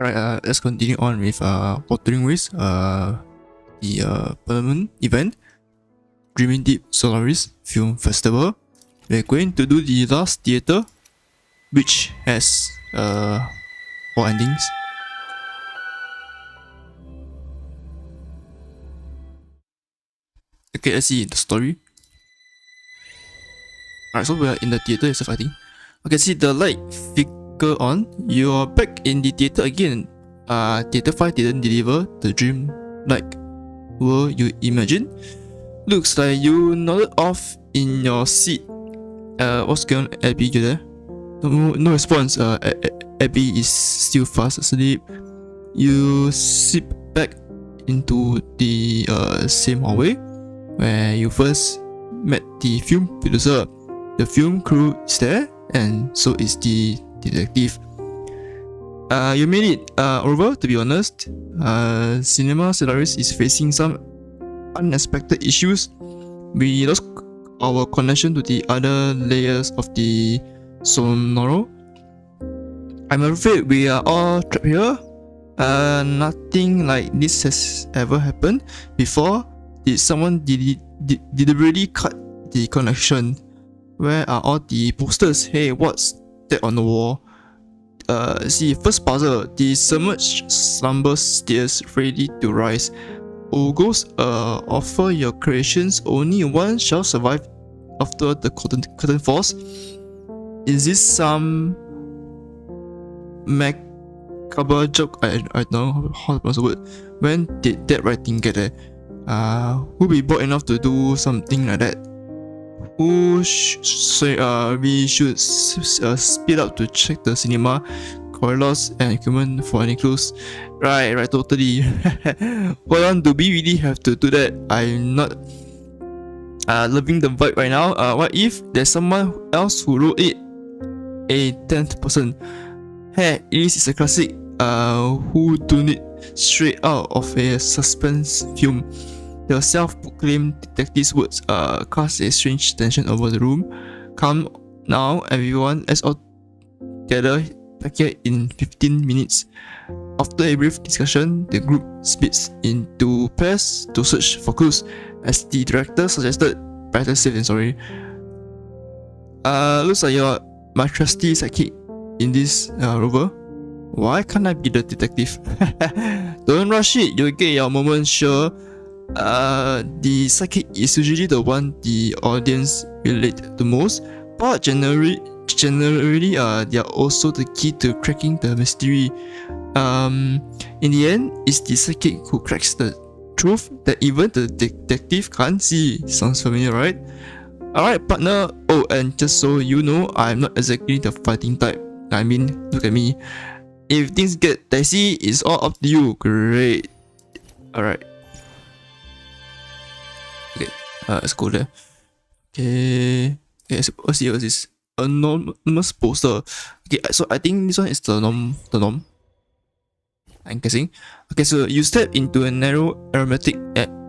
Alright, let's continue on with Wuthering the permanent event, Dreaming Deep Solaris Film Festival. We're going to do the last theater, which has 4 endings. Okay, let's see the story. Alright, so we're in the theater itself, I think. Okay, see the light flicker on. You're back in the theater again. Theater 5 didn't deliver the dream like world you imagined. Looks like you nodded off in your seat. What's going on, Abby? You there? No response. Abby is still fast asleep. You slip back into the same hallway where you first met the film producer. The film crew is there, and so is the detective. You made it over, to be honest. Cinema Solaris is facing some unexpected issues. We lost our connection to the other layers of the sonoro. I'm afraid we are all trapped here. Nothing like this has ever happened before. Did someone deliberately cut the connection? Where are all the posters? Hey, what's that on the wall? See, first puzzle. The submerged slumber stares ready to rise. Ogres offer your creations. Only one shall survive after the curtain falls. Is this some macabre joke? I don't know how to pronounce the word. When did that writing get there? Who be bold enough to do something like that? We should speed up to check the cinema corridors and equipment for any clues. Right, totally. Hold on, do we really have to do that? I'm not loving the vibe right now. What if there's someone else who wrote it? A 10th person. Hey, this is a classic. Who do it straight out of a suspense film. The self-proclaimed detective's words cast a strange tension over the room. Come now, everyone. Let's all gather back here in 15 minutes. After a brief discussion, the group splits into pairs to search for clues. As the director suggested, better safe than sorry. Looks like you're my trusty sidekick in this rover. Why can't I be the detective? Don't rush it. You'll get your moment, sure. The sidekick is usually the one the audience relate to most, but generally they are also the key to cracking the mystery. In the end, it's the sidekick who cracks the truth that even the detective can't see. Sounds familiar, right? Alright, partner. Oh, and just so you know, I'm not exactly the fighting type. I mean, look at me. If things get dicey, it's all up to you. Great. Alright. Okay, let's go there. Okay, let's see what's this. Anonymous poster. Okay, so I think this one is the norm. I'm guessing. Okay, so you step into a narrow aromatic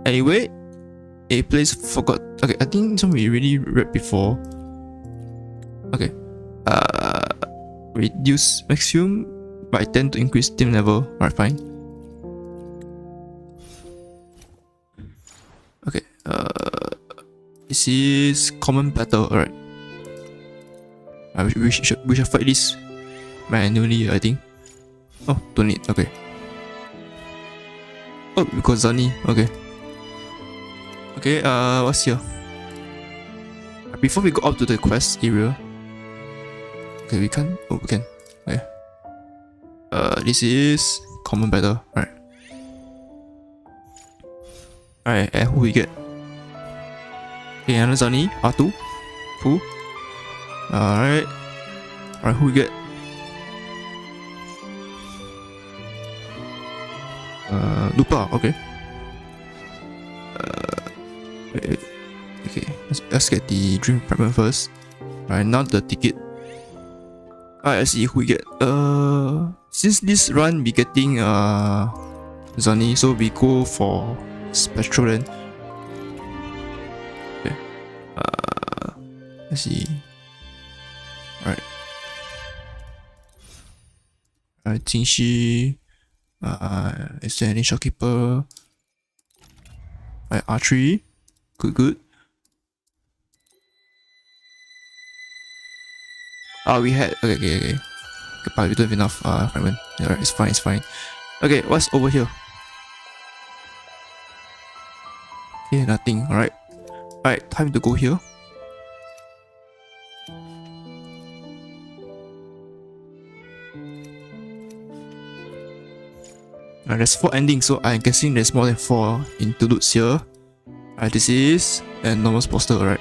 alleyway. A place forgot. Okay, I think this one we already read before. Okay. Reduce maximum by 10 to increase team level. Alright, fine. Okay. This is common battle. Alright. We should fight this manually, I think. Oh, don't need. Okay. Oh, we got Zani. Okay. Okay. What's here? Before we go up to the quest area. Okay, we can. Oh, we can. Okay. This is common battle. Alright. Alright, and who we get? Okay, another Zani, R2, Fu. Alright, who we get? Lupa, okay. Okay, let's get the dream fragment first. Alright, now the ticket. Alright, let's see who we get. Since this run we getting Zani, so we go for Spectral then. Okay. Let's see. Alright. Alright, Jingxi. Is there any shopkeeper? R3. Good. We had okay. But we don't have enough fragment. Alright, it's fine. Okay, what's over here? Okay, nothing. Alright, time to go here. There's 4 endings, so I'm guessing there's more than 4 interludes here. This is a normal poster, alright.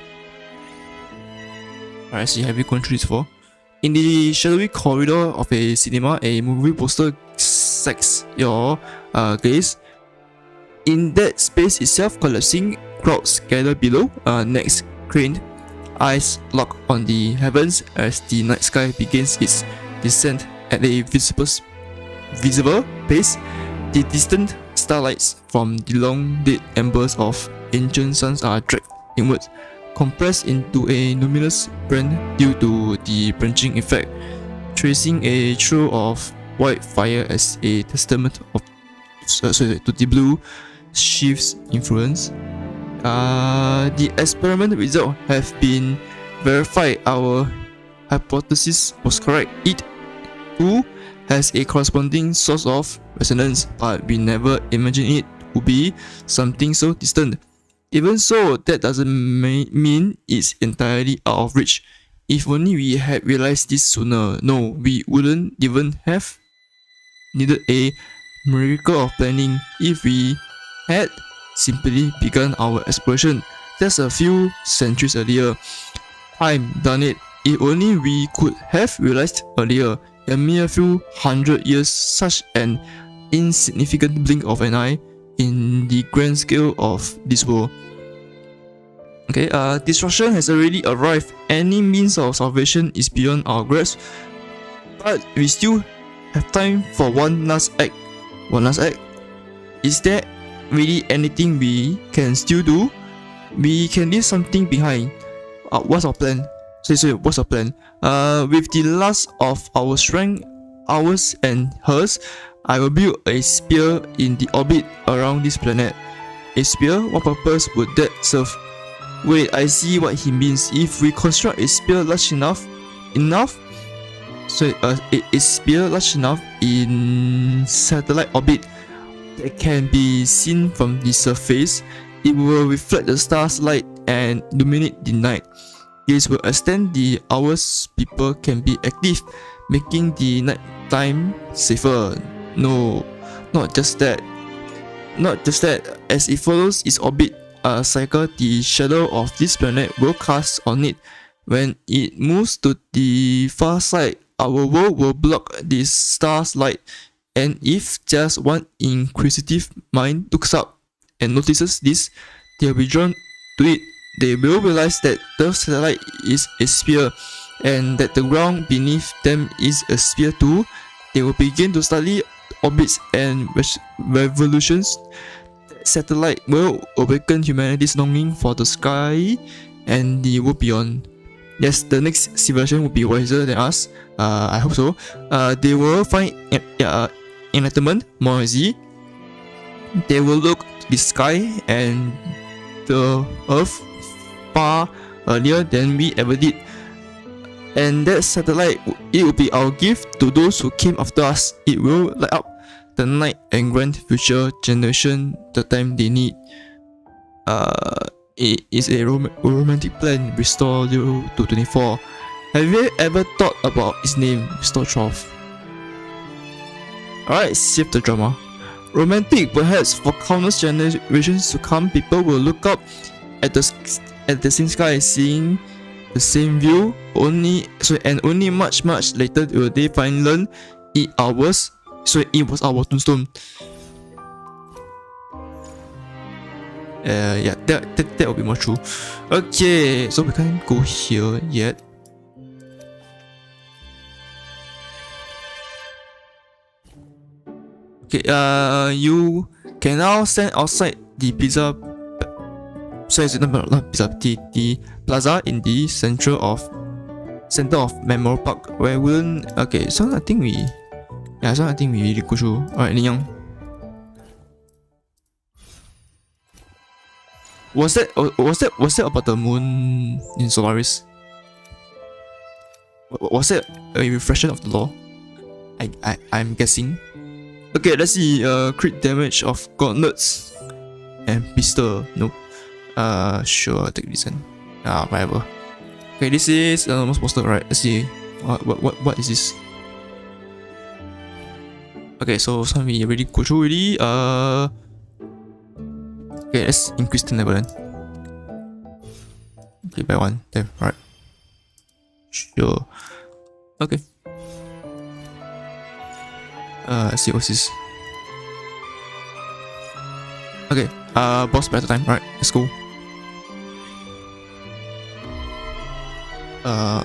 See, have you gone through this before? In the shadowy corridor of a cinema, a movie poster sacks your gaze. In that space itself, collapsing crowds gather below, necks craned, eyes locked on the heavens as the night sky begins its descent at a visible pace. The distant starlights from the long dead embers of ancient suns are dragged inwards, compressed into a luminous brand due to the branching effect, tracing a trail of white fire as a testament to the blue shift's influence. The experiment results have been verified. Our hypothesis was correct. It too has a corresponding source of resonance, but we never imagined it to be something so distant. Even so, that doesn't mean it's entirely out of reach. If only we had realized this sooner. No, we wouldn't even have needed a miracle of planning if we had simply begun our exploration just a few centuries earlier. Time done it. If only we could have realized earlier. A mere few hundred years, such an insignificant blink of an eye in the grand scale of this world. Okay, destruction has already arrived. Any means of salvation is beyond our grasp, but we still have time for one last act. Is there really anything we can still do? We can leave something behind. What's our plan? What's our plan? With the last of our strength, ours and hers, I will build a spear in the orbit around this planet. A spear? What purpose would that serve? Wait, I see what he means. If we construct a spear large enough in satellite orbit that can be seen from the surface, it will reflect the star's light and illuminate the night. This will extend the hours people can be active, making the night time safer. No, not just that. As it follows its orbit cycle, the shadow of this planet will cast on it. When it moves to the far side, our world will block this star's light. And if just one inquisitive mind looks up and notices this, they will be drawn to it. They will realize that the satellite is a sphere and that the ground beneath them is a sphere too. They will begin to study orbits and revolutions. The satellite will awaken humanity's longing for the sky and the world beyond. Yes, the next civilization will be wiser than us. I hope so. They will find enlightenment more easy. They will look to the sky and the earth far earlier than we ever did. And that satellite, it will be our gift to those who came after us. It will light up the night and grant future generation the time they need. It is a romantic plan. Restore 0 to 24. Have you ever thought about its name, Restore 12? Alright, save the drama. Romantic, perhaps. For countless generations to come, people will look up at the same sky, seeing the same view. Only much later will they finally learn it was our tombstone. Yeah, that will be more true. Okay, so we can't go here yet. Okay, you can now stand outside the pizza. The plaza in the center of Memorial Park, where wouldn't. Okay, so I think we Yeah, so I think we really go through. Alright, Lin Yang. Was that about the moon in Solaris? Was it a reflection of the law? I'm guessing. Okay, let's see. Crit damage of gauntlets and pistol. Nope. Sure. Take this one. Whatever. Okay, this is most poster. Right. Let's see. What is this? Okay, so we already go through already. Okay, let's increase the level then. Okay, by one. There. Right. Sure. Okay. Let's see what's this. Okay, boss battle time. Alright, let's go.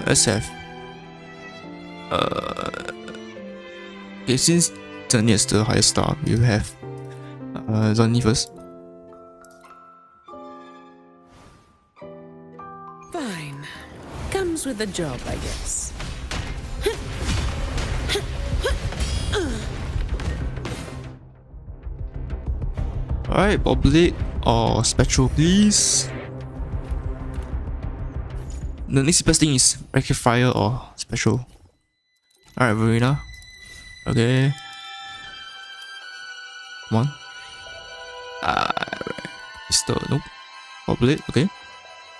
Let's have okay, since Zheng is the highest star, we will have Zheng first. Fine. Comes with the job, I guess. Alright, Boblade or Spectral, please. The next best thing is Rectifier or Spectral. Alright, Verena. Okay. Come on. Pistol, nope. Boblade, okay.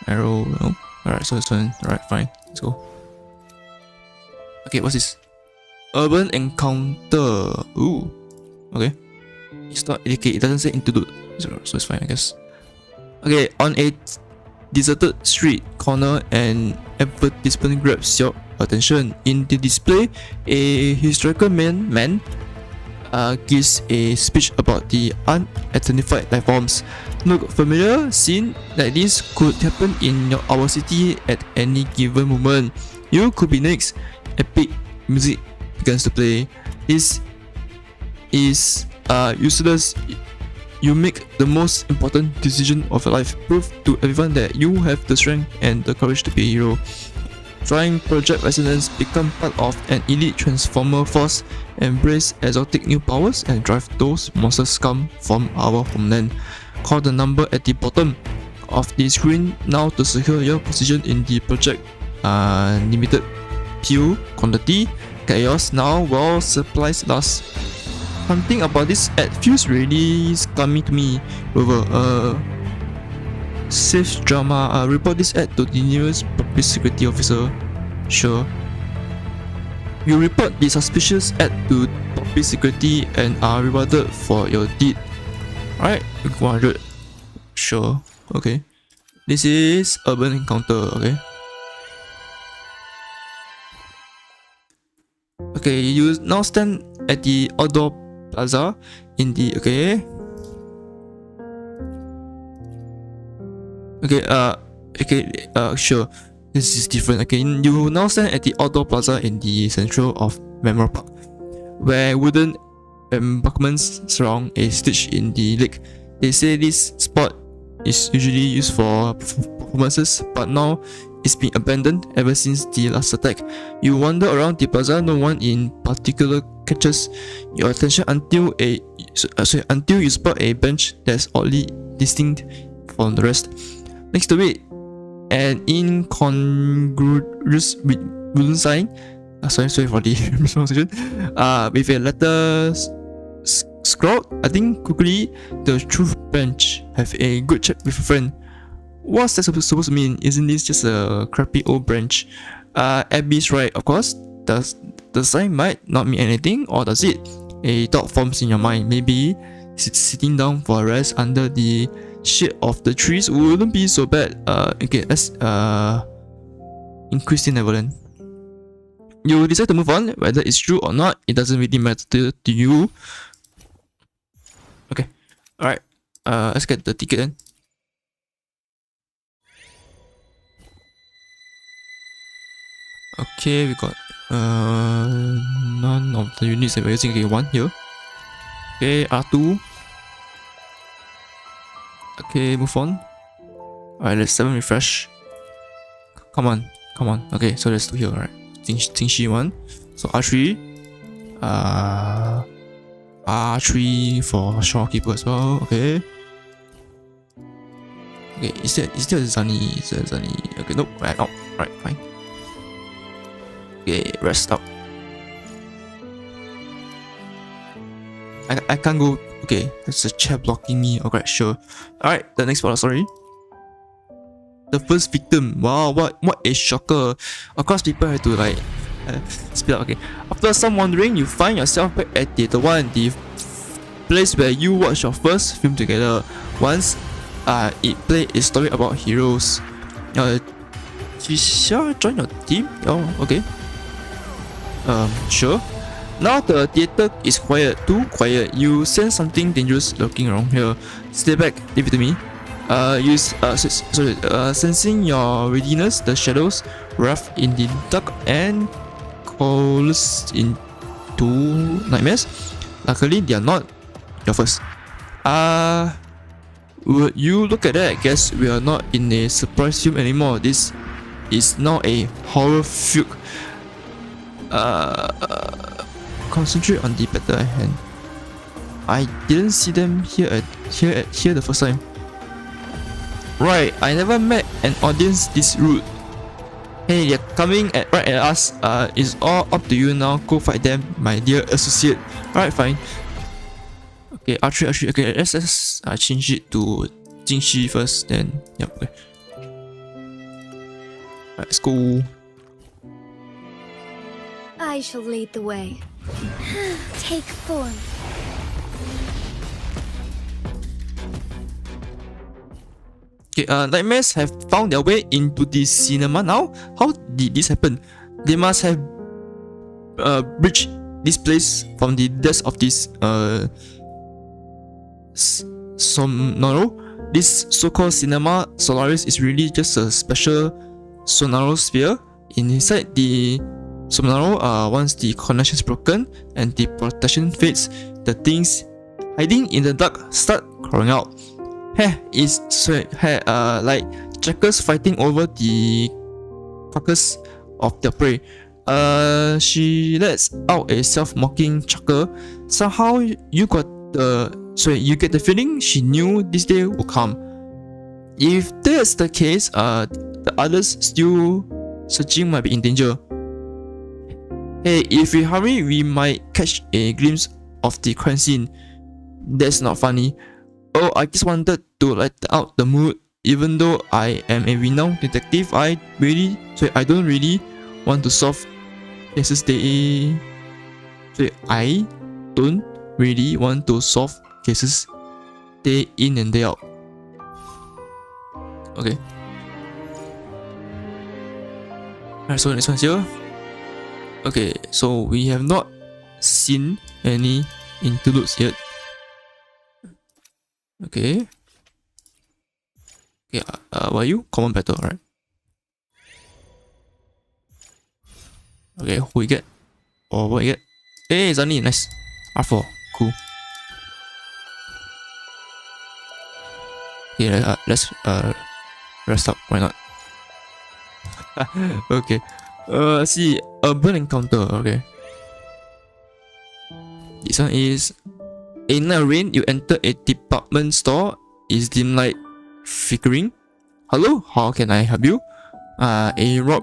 Arrow, nope. Alright, so this one. Alright, fine. Let's go. Okay, what's this? Urban Encounter. Ooh. Okay. It's not okay, it doesn't say interlude, so it's fine, I guess. Okay, on a deserted street corner, an advertisement grabs your attention. In the display, a historical man gives a speech about the unidentified life forms. Look familiar? Scene like this could happen in our city at any given moment. You could be next. Epic music begins to play. This is useless. You make the most important decision of your life. Prove to everyone that you have the strength and the courage to be a hero. Trying Project Resonance, become part of an elite transformer force, embrace exotic new powers, and drive those monster scum from our homeland. Call the number at the bottom of the screen now to secure your position in the project. Limited PO quantity. Get yours now while supplies last. Something about this ad feels really scummy to me. However, safe drama. Report this ad to the nearest public security officer. Sure. You report the suspicious ad to public security and are rewarded for your deed. Alright, 100. Sure. Okay. This is Urban Encounter. Okay. Okay, you now stand at the outdoor plaza in the sure. This is different. Okay, you now stand at the outdoor plaza in the central of Memorial Park, where wooden embankments surround a stage in the lake. They say this spot is usually used for performances, but now it's been abandoned ever since the last attack. You wander around the plaza, no one in particular catches your attention until you spot a bench that's oddly distinct from the rest. Next to it, an incongruous wooden sign. Sorry for the mispronunciation. With a letter scrawled, I think quickly, the truth bench. Have a good chat with a friend. What's that supposed to mean? Isn't this just a crappy old branch? Abby's right, of course. Does the sign might not mean anything, or does it? A thought forms in your mind. Maybe sitting down for a rest under the shade of the trees wouldn't be so bad. Okay, let's increase the benevolent. You decide to move on, whether it's true or not. It doesn't really matter to you. Okay, alright. Let's get the ticket then. Okay, we got none of the units that we're using. Okay, one here. Okay, R2. Okay, move on. Alright, let's 7 refresh. Come on. Okay, so let's do here. Alright, Jingxi 1. So R3. R3 for Shorekeeper as well. Okay. Okay, is there Zani? Is there Zani? Okay, nope. Right, no. Right, fine. Okay, rest up. I can't go. Okay, there's a chair blocking me. Okay, sure. Alright, the next part, sorry. The first victim. Wow, what a shocker. Of course, people have to like speed up. Okay, after some wandering, you find yourself back at Theatre 1, the place where you watched your first film together. Once it played a story about heroes. Jisha join your team? Oh, okay. Sure. Now the theatre is quiet, too quiet. You sense something dangerous lurking around here. Stay back, leave it to me. Sensing your readiness, the shadows rough in the dark and coalesce into nightmares. Luckily, they are not your first. Would you look at that? I guess we are not in a surprise film anymore. This is now a horror film. Concentrate on the battle at hand. I didn't see them here the first time. Right, I never met an audience this rude. Hey, they're coming right at us. It's all up to you now. Go fight them, my dear associate. Alright, fine. Okay, R3. Okay, let's change it to Jingxi first. Then, yep. Okay. Alright, let's go. I shall lead the way. Take form. Okay, nightmares have found their way into the cinema now. How did this happen? They must have breached this place from the depths of this Sonoro. This so-called cinema Solaris is really just a special Sonoro sphere. Inside the Sonoro, once the connection is broken and the protection fades, the things hiding in the dark start crawling out. It's like jackals fighting over the carcass of their prey. She lets out a self-mocking chuckle. Somehow you get the feeling she knew this day would come. If that's the case, the others still searching might be in danger. Hey, if we hurry, we might catch a glimpse of the crime scene. That's not funny. Oh, I just wanted to lighten out the mood. Even though I am a renowned detective, I don't really want to solve cases day in and day out. Okay. Alright, so next one's here. Okay, so we have not seen any interludes yet. Okay. Okay, what are you? Common battle, right? Okay, who we get? Or what we get? Hey, Zani, nice. R4, cool. Okay, let's rest up, why not? Okay. Let's see. Urban encounter, okay. This one is in night rain, you enter a department store. Is dim light flickering? Hello, how can I help you? A rock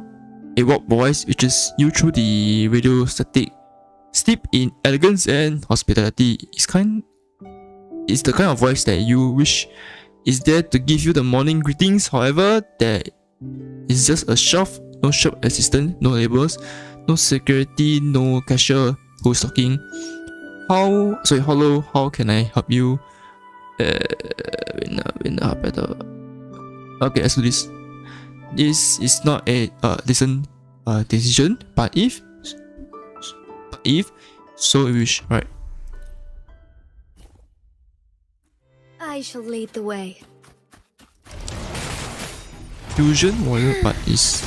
voice reaches you through the radio static. Steep in elegance and hospitality. It's the kind of voice that you wish is there to give you the morning greetings. However, there is just a shelf, no shop assistant, no labels, no security, no cashier who's talking. Hello, how can I help you? Okay, let's do this. This is not a decent decision, but if so you wish, right? I shall lead the way. Fusion warrior, but is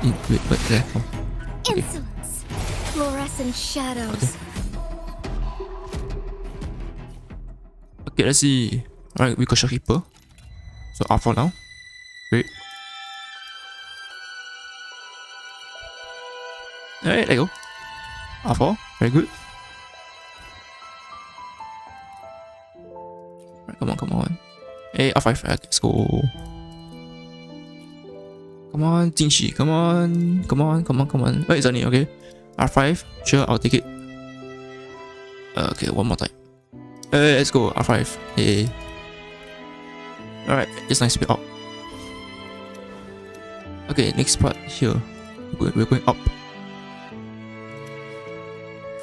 wait, there. Okay. Insolence. Fluorescent shadows. Okay, let's see. Alright, we got Shorekeeper. So R4 now. Great. Alright, there you go. R4, Very good. Right, come on. Hey, R5, let's go. Come on, Jingxi, come on. Wait, it's only okay. R5, sure, I'll take it. Okay, one more time. Hey, let's go, R5. Hey. Alright, it's nice to be up. Okay, next part here. We're going up.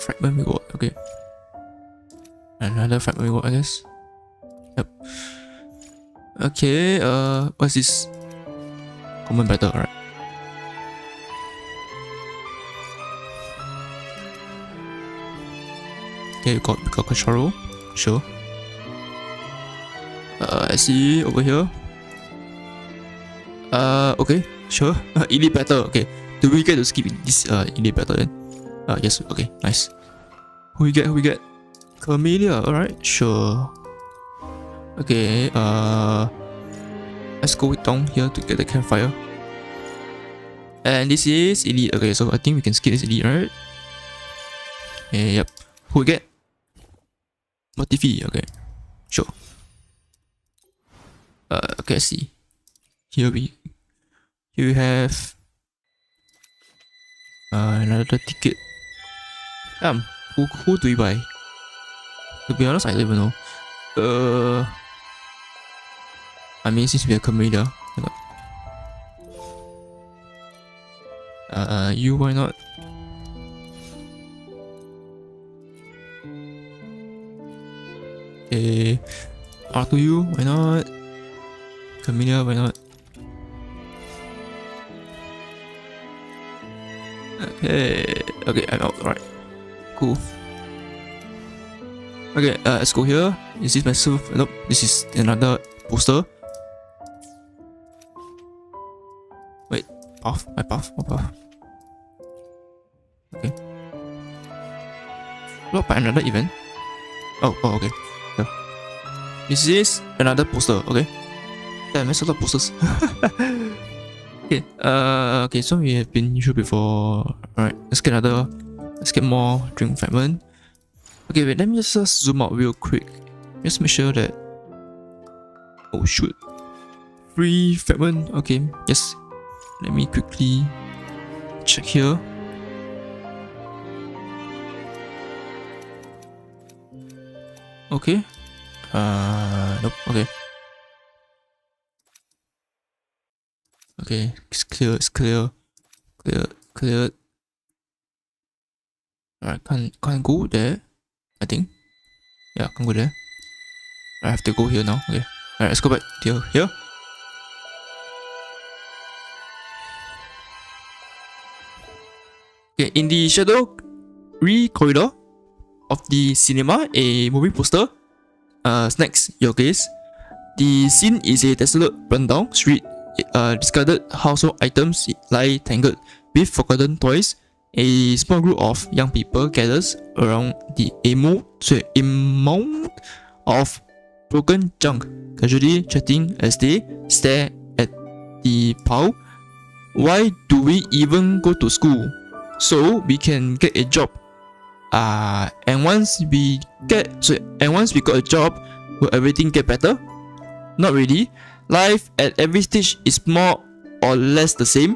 Fragment reward, okay. Another fragment reward, I guess. Yep. Okay, what's this? Common battle, alright. Okay, we got control. Sure. I see over here. Okay, sure. Elite battle, okay. Do we get to skip this elite battle then? Yes, okay, nice. Who we get? Camellia, alright, sure. Okay, let's go down here to get the campfire. And this is elite, okay, so I think we can skip this elite, right? Yep. Who we get? Motifi, okay, sure. Okay, let's see. Here we have another ticket. Who do we buy? To be honest, I don't even know. I mean, since we are Camellia, you, why not? Okay, R2U, why not? Camellia, why not? Okay, I'm out. Alright, cool. Okay, let's go here. Is this myself? Nope, this is another poster. Wait, my path. Okay. Blocked by another event. Oh, okay. Yeah. This is another poster. Okay. Damn, there's a lot of posters. Okay. Okay. So we have been here before. Alright. Let's get more drink fragment. Okay. Wait. Let me just zoom out real quick. Just make sure that. Oh shoot. Free fragment. Okay. Yes. Let me quickly check here. Okay. Nope. Okay. Okay. It's clear. Alright. Can't go there. I think. Yeah. Can't go there. I have to go here now. Okay. Alright. Let's go back to here. Okay, in the shadow corridor of the cinema, a movie poster snacks your gaze. The scene is a desolate, rundown street. Discarded household items lie tangled with forgotten toys. A small group of young people gathers around the amount of broken junk, casually chatting as they stare at the pile. Why do we even go to school? So we can get a job. And once we got a job, will everything get better? Not really. Life at every stage is more or less the same.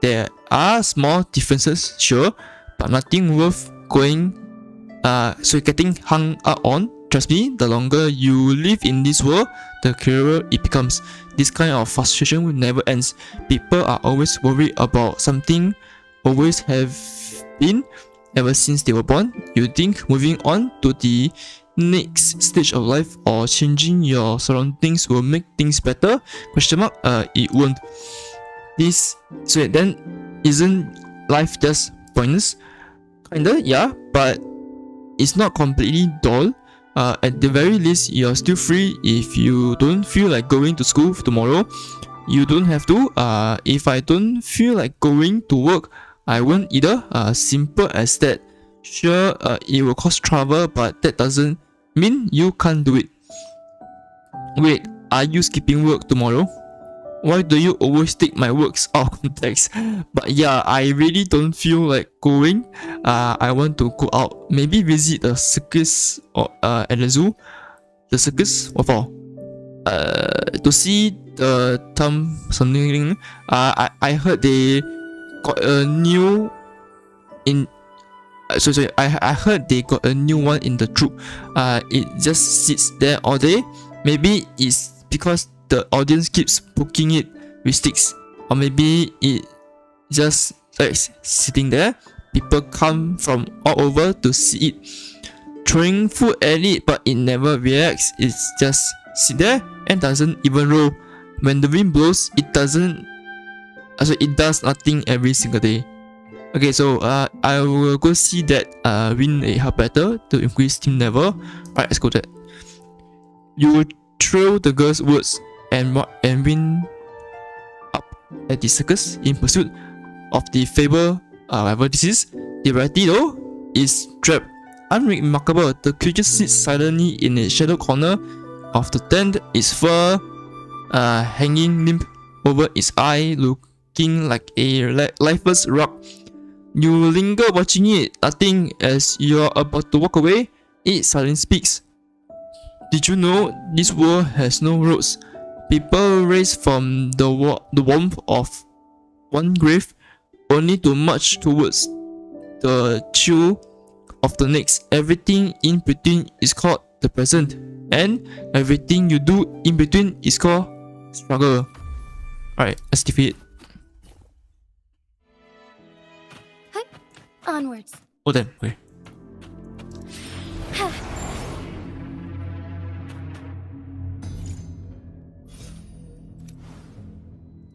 There are small differences, sure, but nothing worth getting hung up on. Trust me, the longer you live in this world, the clearer it becomes. This kind of frustration will never end. People are always worried about something, always have been, ever since they were born. You think moving on to the next stage of life or changing your surroundings will make things better? It won't. Then isn't life just pointless? Kinda, yeah, but it's not completely dull. At the very least, you're still free. If you don't feel like going to school tomorrow, you don't have to. If I don't feel like going to work, I won't either. Simple as that. Sure, it will cause trouble, but that doesn't mean you can't do it. Wait, are you skipping work tomorrow? Why do you always take my works out of context? But yeah, I really don't feel like going. I want to go out. Maybe visit a circus or at the zoo. The circus, what for? To see the something. I heard they got a new in. Sorry, I heard they got a new one in the troop. It just sits there all day. Maybe it's because the audience keeps poking it with sticks, or maybe it just like sitting there. People come from all over to see it, throwing food at it, but it never reacts. It just sit there and doesn't even roll. When the wind blows, it doesn't. Also, it does nothing every single day. Okay, so I will go see that win a hub battle to increase team level. Alright, let's go there. You throw the girl's words and win up at the circus in pursuit of the fable, whatever this is. The variety though is trapped. Unremarkable, the creature sits silently in a shadow corner of the tent, its fur hanging limp over its eye, looking like a lifeless rock. You linger watching it, nothing. As you're about to walk away, it silently speaks. Did you know this world has no roads? People race from the warmth of one grave, only to march towards the chill of the next. Everything in between is called the present, and everything you do in between is called struggle. Alright, let's defeat it. Onwards. Oh damn, okay.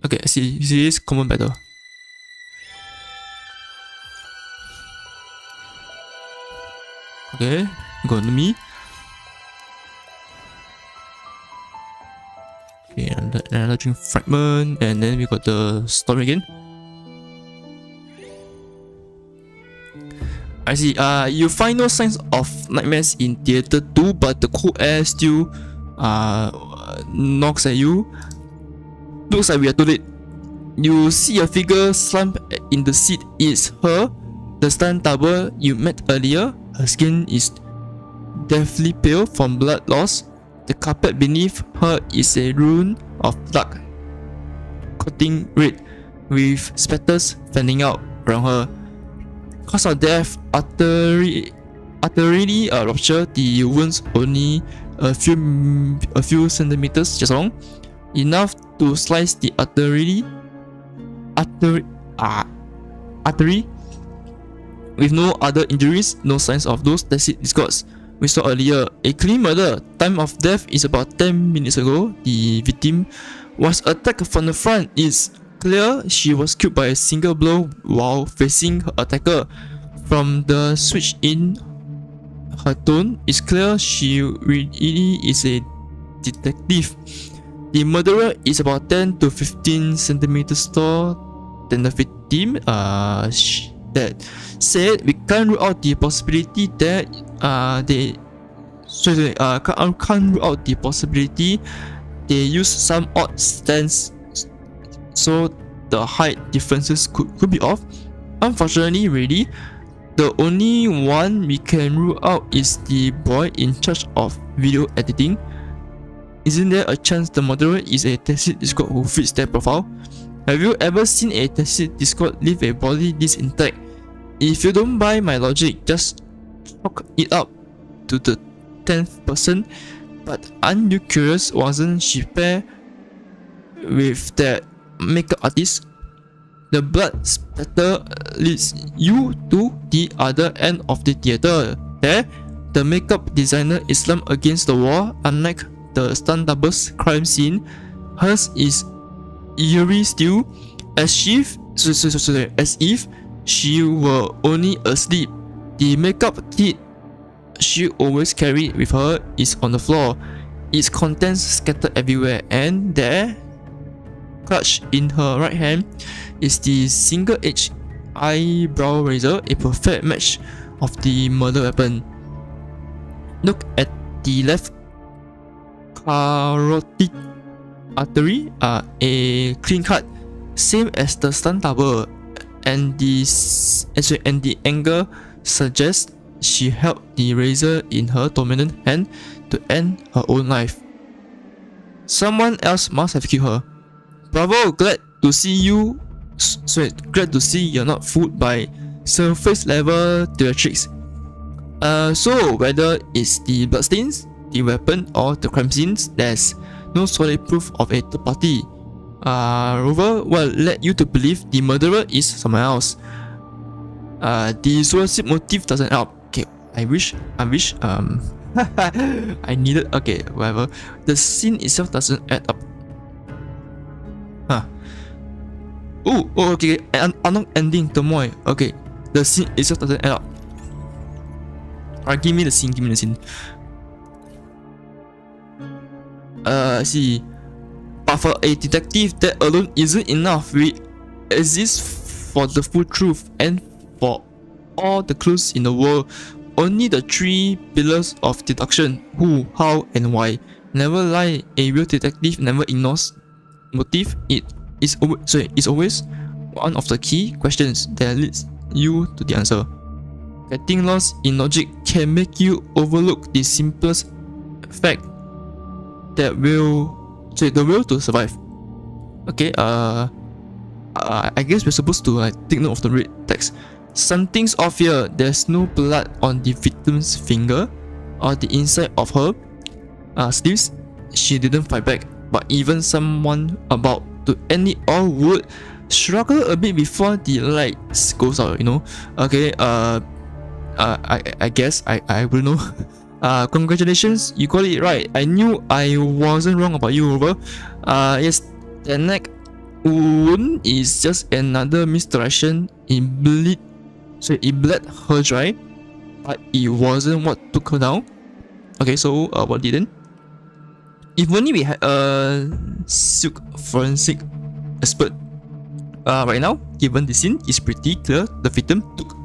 Okay, see this common battle. Okay, go to me. Okay, another dream fragment, and then we got the storm again. I see. You find no signs of nightmares in Theater 2, but the cool air still knocks at you. Looks like we are too late. You see a figure slumped in the seat. It's her, the stunt double you met earlier. Her skin is deathly pale from blood loss. The carpet beneath her is a ruin of dark, coating red, with spatters fanning out around her. Cause of death, artery rupture. The wounds only a few centimeters just long, enough to slice the artery with no other injuries, no signs of those tacit discords we saw earlier. A clean murder. Time of death is about 10 minutes ago. The victim was attacked from the front. It's clear she was killed by a single blow while facing her attacker. From the switch in her tone, it's clear she really is a detective. The murderer is about 10 to 15 centimeters tall than the victim. That said, we can't rule out the possibility that can't rule out the possibility they use some odd stance, so the height differences could be off. Unfortunately, really, the only one we can rule out is the boy in charge of video editing. Isn't there a chance the murderer is a tacit discord who fits that profile? Have you ever seen a tacit discord leave a body this intact? If you don't buy my logic, just chalk it up to the 10th person. But aren't you curious, wasn't she paired with that makeup artist? The blood spatter leads you to the other end of the theater. There, the makeup designer is slumped against the wall. Unlike the stunt double's crime scene, hers is eerie still, as if she were only asleep. The makeup kit she always carried with her is on the floor, its contents scattered everywhere, and there, clutched in her right hand, is the single-edged eyebrow razor, a perfect match of the murder weapon. Look at the left carotid artery, a clean cut, same as the stun tower, and the angle suggests she held the razor in her dominant hand to end her own life. Someone else must have killed her. Bravo, glad to see you're not fooled by surface level theatrics. So whether it's the bloodstains, the weapon, or the crime scenes, there's no solid proof of a third party. Rover will led you to believe the murderer is someone else. The suicide motive doesn't help. Okay, I wish I needed. Okay, whatever. The scene itself doesn't add up. Okay. Unknown ending turmoil. Okay, the scene itself doesn't add up. Alright, give me the scene. See. But for a detective, that alone isn't enough. We exist for the full truth and for all the clues in the world. Only the three pillars of deduction: who, how, and why. Never lie. A real detective never ignores motive. It's always one of the key questions that leads you to the answer. Getting lost in logic can make you overlook the simplest fact that the will to survive. Okay, I guess we're supposed to take note of the red text. Something's off here. There's no blood on the victim's finger or the inside of her sleeves. She didn't fight back, but even someone about to end it all would struggle a bit before the lights goes out, Okay, I guess I will know. Congratulations, you got it right. I knew I wasn't wrong about you, Rover. Yes, the neck wound is just another misdirection. It bled her dry, but it wasn't what took her down. Okay, so what didn't? If only we had a silk forensic expert. Right now, given the scene, it's pretty clear the victim took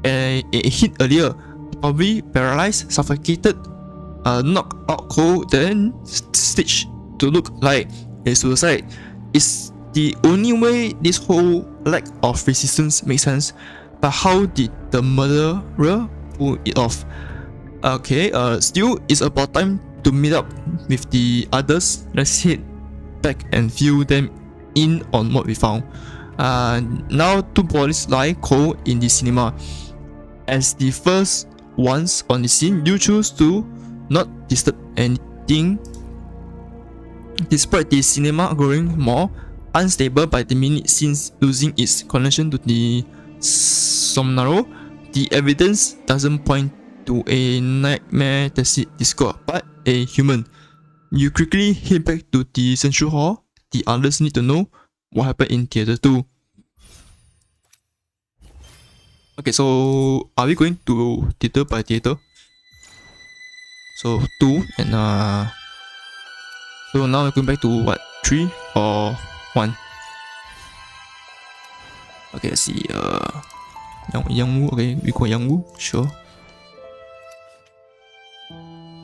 a hit earlier. Probably paralyzed, suffocated, knocked out cold, then stitched to look like a suicide. It's the only way this whole lack of resistance makes sense. But how did the murderer pull it off? Okay, still, it's about time to meet up with the others. Let's head back and fill them in on what we found. Now two bodies lie cold in the cinema. As the first ones on the scene, you choose to not disturb anything, despite the cinema growing more unstable by the minute since losing its connection to the somnaro. The evidence doesn't point to a nightmare discord, but a human. You quickly head back to the central hall. The others need to know what happened in theater 2. Okay, so are we going to theater by theater? So 2 and so now we're going back to what, 3 or 1? Okay, let's see. Yang Wu. Okay, we go Yang Wu. Sure.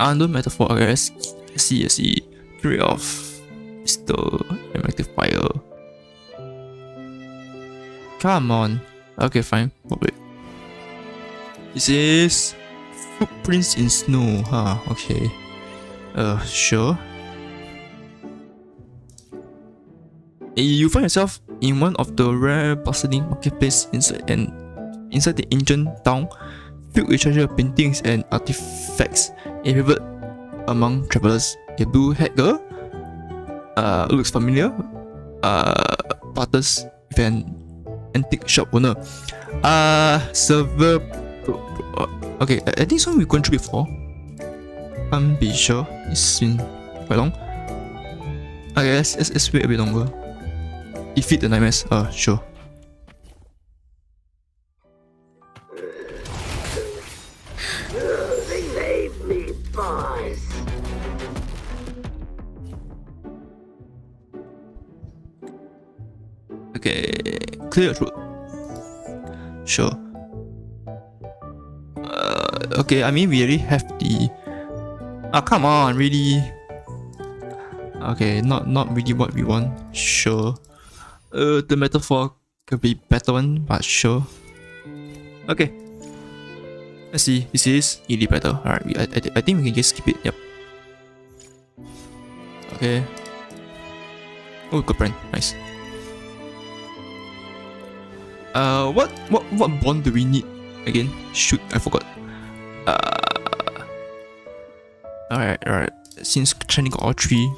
Unknown metaphor. Okay, let's see. 3 of pistol and active fire. Come on. Okay, fine. Wait. This is footprints in snow. Okay. Sure. You find yourself in one of the rare bustling marketplace inside the ancient town, filled with treasure paintings and artifacts. A favorite among travelers, a blue-haired girl, looks familiar. Butters with an antique shop owner. Server. Okay, I think so. We've gone through before. Can't be sure. It's been quite long. Okay, let's wait a bit longer. Defeat the nightmares. Sure. Save me, boss. Okay, clear road. Sure. Okay, I mean we already have the. Come on, really. Okay, not really what we want. Sure. The metaphor could be better one, but sure. Okay. Let's see. This is really better. Alright, I think we can just skip it. Yep. Okay. Oh, good brand. Nice. What bond do we need again? Shoot, I forgot. Alright. Since China got all three,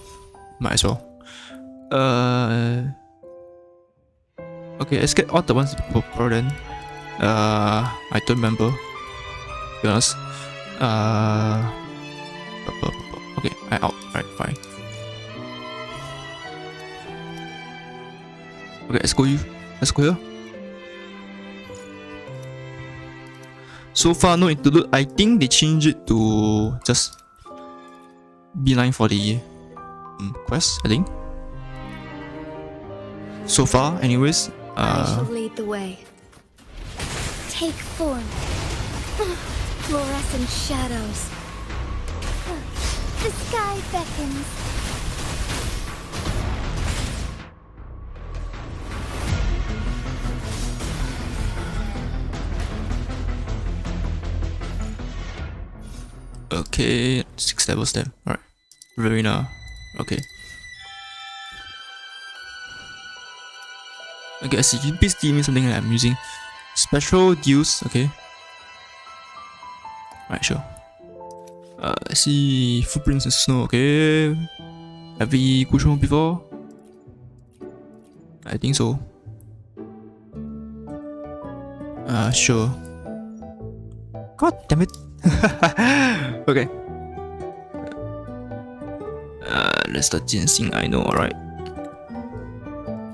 might as well. Okay, let's get all the ones before then. I don't remember. To be honest. Okay, I out. Alright, fine. Okay, let's go here. So far, no interlude. I think they changed it to just beeline for the quest, I think. So far, anyways. I shall lead the way. Take form. Fluorescent shadows. The sky beckons. Okay, 6 levels then. Alright. Verena. Okay. Okay, I see. Please give me something that I'm using. Special deals, okay. Alright, sure. I see footprints in snow, okay. Have we go through before? I think so. Sure. God damn it. Okay. Let's start Jianxing, I know, alright.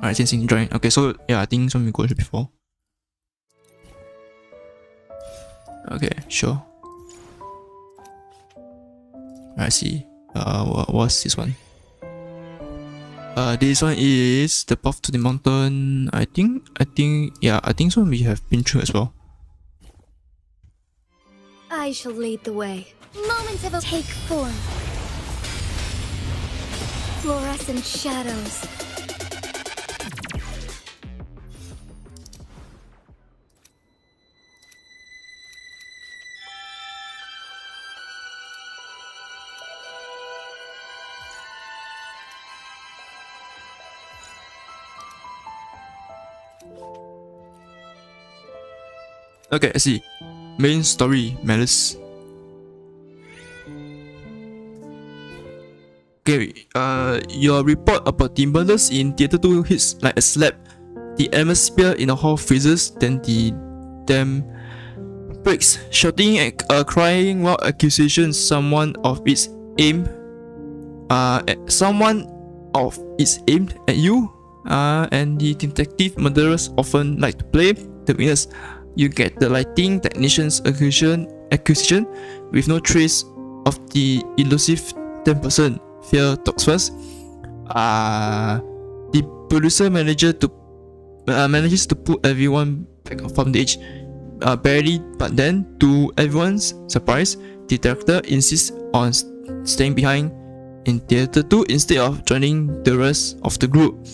Alright, Jianxing join. Okay, so yeah, I think some we go through before. Okay, sure. I see. What's this one? This one is the path to the mountain. I think so. We have been through as well. I shall lead the way. Moments of a take form. Fluorescent shadows. Okay, I see. Main story, Malice. Okay, your report about the murders in Theatre 2 hits like a slap. The atmosphere in the hall freezes, then the dam breaks, shouting and crying while accusations someone of its aimed at you. And the detective murderers often like to play the winners. You get the lighting technician's accusation with no trace of the elusive 10%. Fear talks first. The producer manages to pull everyone back from the edge. Barely, but then, to everyone's surprise, the director insists on staying behind in Theatre 2 instead of joining the rest of the group.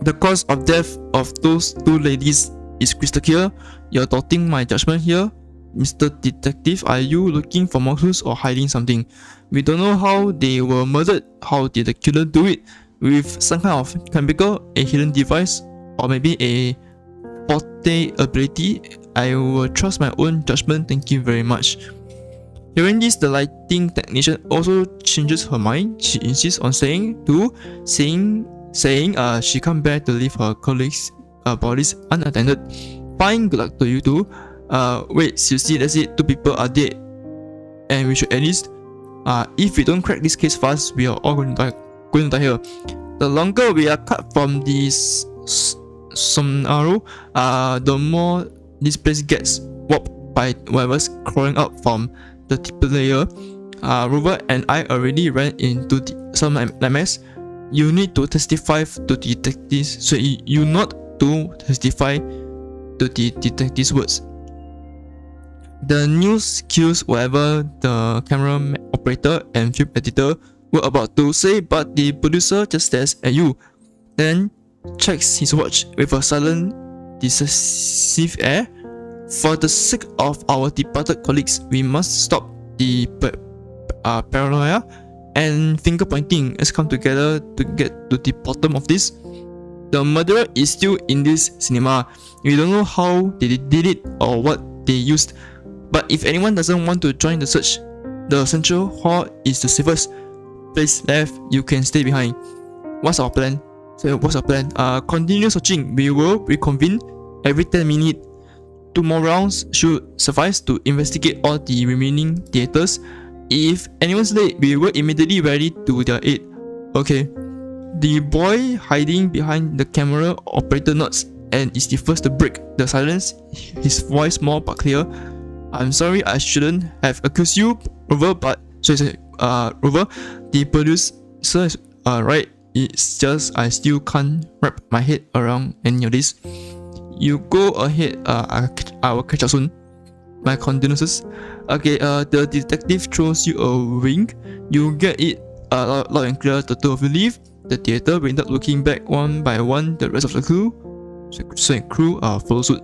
The cause of death of those two ladies is crystal clear. You're doubting my judgment here, Mr. Detective. Are you looking for more clues or hiding something? We don't know how they were murdered. How did the killer do it? With some kind of chemical, a hidden device, or maybe a portability? I will trust my own judgment. Thank you very much. Hearing this, the lighting technician also changes her mind. She insists on saying she can't bear to leave her colleagues' bodies unattended. Fine, good luck to you too. Wait, seriously, that's it. 2 people are dead, and we should at least. If we don't crack this case fast, we are all going to die here. The longer we are cut from this scenario, the more this place gets warped by whatever's crawling out from the tipper layer. Rover and I already ran into some nightmares. You need to testify to the detectives, so you not to testify to the detective's words. The news kills whatever the camera operator and film editor were about to say, but the producer just stares at you, then checks his watch with a silent, decisive air. For the sake of our departed colleagues, we must stop the paranoia and finger pointing. Let's come together to get to the bottom of this. The murderer is still in this cinema. We don't know how they did it or what they used, but if anyone doesn't want to join the search, the central hall is the safest place left. You can stay behind. What's our plan? So what's our plan? Continue searching. We will reconvene every 10 minutes. 2 more rounds should suffice to investigate all the remaining theaters. If anyone's late, we will immediately rally to their aid. Okay. The boy hiding behind the camera operator nods and is the first to break the silence, his voice more but clear. I'm sorry, I shouldn't have accused you, Rover, but Rover, the producer is right. It's just I still can't wrap my head around any of this. You go ahead, I will catch up soon. My condolences. Okay, the detective throws you a wink. You get it loud and clear. The two of you leave the theater without looking back. One by one, the rest of the crew follow suit.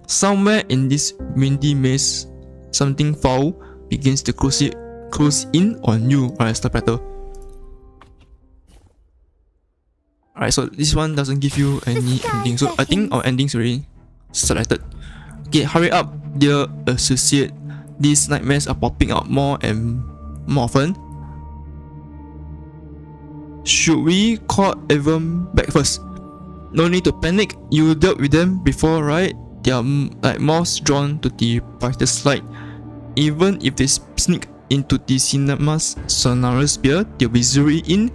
Somewhere in this windy maze, something foul begins to close in on you. Alright, stop better. Alright, so this one doesn't give you any ending. So I think our ending's already selected. Okay, hurry up, dear associate. These nightmares are popping out more and more often. Should we call everyone back first? No need to panic. You dealt with them before, right? They are like moths drawn to the brightest light. Even if they sneak into the cinema's Solaris sphere, they'll be zeroing in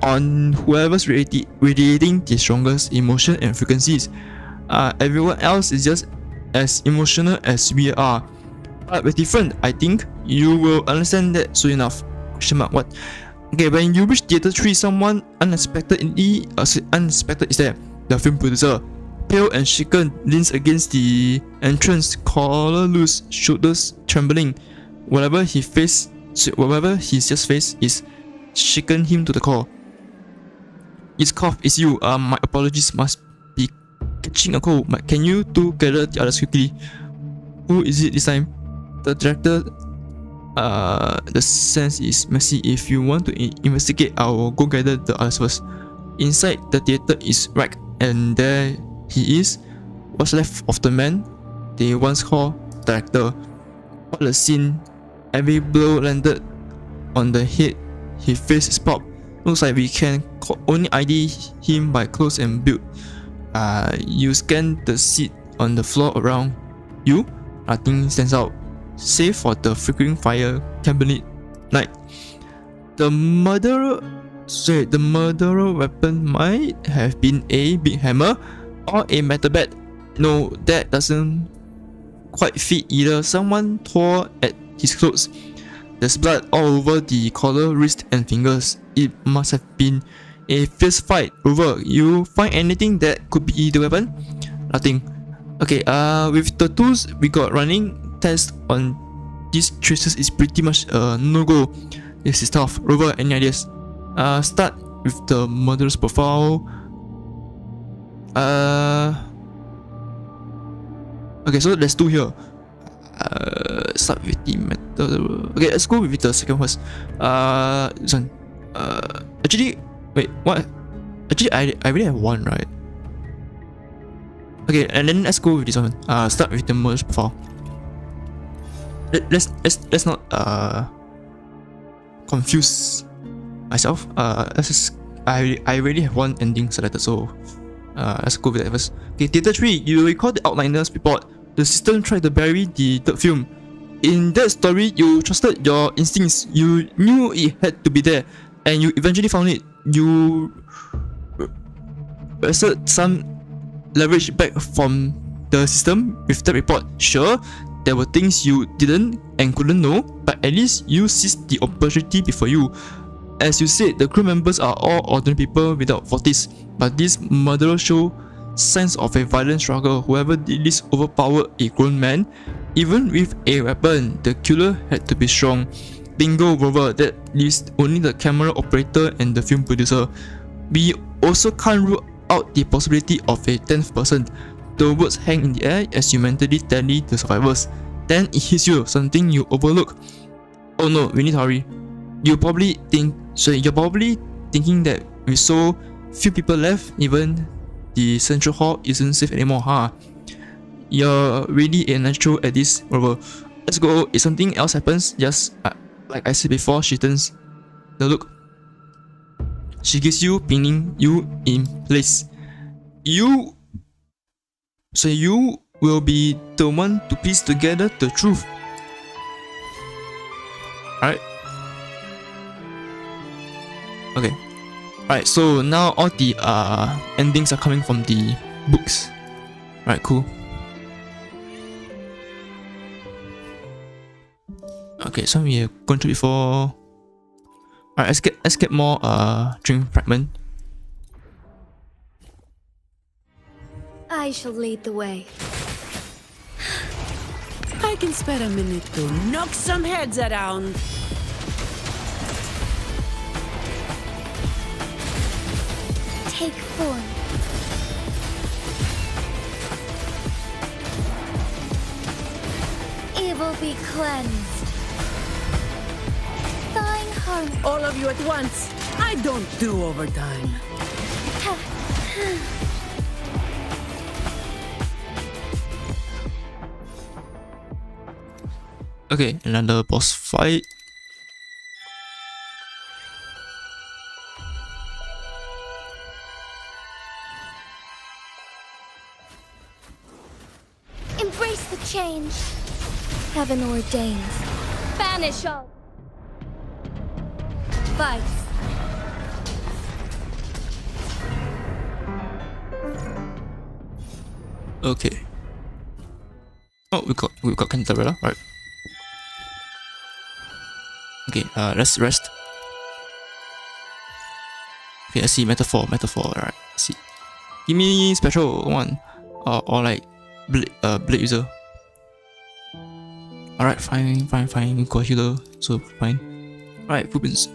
on whoever's radiating the strongest emotion and frequencies. Everyone else is just as emotional as we are, but we're different. I think you will understand that soon enough. Question mark, what? Okay, when you reach Theatre 3, someone unexpected is there. The film producer, pale and shaken, leans against the entrance, collar loose, shoulders trembling. Whatever he just faced is shaken him to the core. His cough is you. My apologies, must be catching a cold. Can you two gather the others quickly? Who is it this time? The director. The sense is messy. If you want to investigate, I will go gather the others first. Inside the theater is Rack, and there he is. What's left of the man they once called director. What a scene. Every blow landed on the head. His face is popped. Looks like we can only ID him by clothes and build. You scan the seat on the floor around you. Nothing stands out, save for the flickering fire cabinet light. The murderer weapon might have been a big hammer or a metal bat. No, that doesn't quite fit either. Someone tore at his clothes. There's blood all over the collar, wrist and fingers. It must have been a fierce fight. Rover, you find anything that could be the weapon? Nothing. Okay, with the tools we got running, test on these traces is pretty much a no-go. This is tough. Rover, any ideas? Start with the murderer's profile. Okay, so there's two here. Start with the metal. Okay, let's go with the second first. This one. Actually, wait, what? Actually, I already have one, right? Okay, and then let's go with this one. Start with the murderer's profile. Let's not confuse myself. I already have one ending selected, so let's go with that first. Okay, Theatre 3, you recall the outliner's report. The system tried to bury the third film. In that story, you trusted your instincts. You knew it had to be there, and you eventually found it. You wrested some leverage back from the system with that report. Sure, there were things you didn't and couldn't know, but at least you seized the opportunity before you. As you said, the crew members are all ordinary people without faulties, but this murderer show signs of a violent struggle. Whoever did this overpowered a grown man. Even with a weapon, the killer had to be strong. bingo, brother. That leaves only the camera operator and the film producer. We also can't rule out the possibility of a 10th person. The words hang in the air as you mentally tally the survivors. Then it hits you, something you overlook. Oh no, we need to hurry. You're probably thinking that with so few people left, even the central hall isn't safe anymore, huh? You're really a natural at this, brother. Let's go. If something else happens, just like I said before, she turns the look. She gives you, pinning you in place. You will be the one to piece together the truth. Alright. Okay. Alright, so now all the endings are coming from the books. Alright, cool. Okay, so we have gone through before. Alright, let's get more dream fragment. I shall lead the way. I can spare a minute to knock some heads around. Take form. Evil be cleansed. Thine harm. All of you at once. I don't do overtime. Okay, another boss fight. Embrace the change. Heaven ordains. Banish all. Fight. Okay. Oh, we got Cantarella. Alright. Okay, let's rest. Okay, I see metaphor. Alright, I see. Give me special one, or like blade user. Alright, fine. Got healer, so fine. Alright, footprints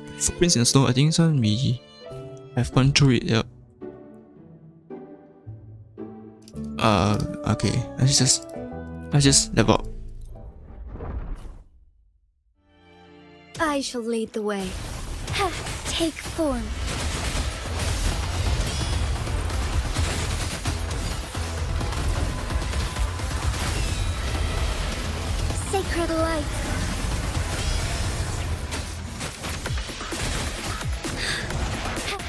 in the snow. I think so. We have gone through it. Yeah. Okay. Let's just level up. I shall lead the way. Take form. Sacred light.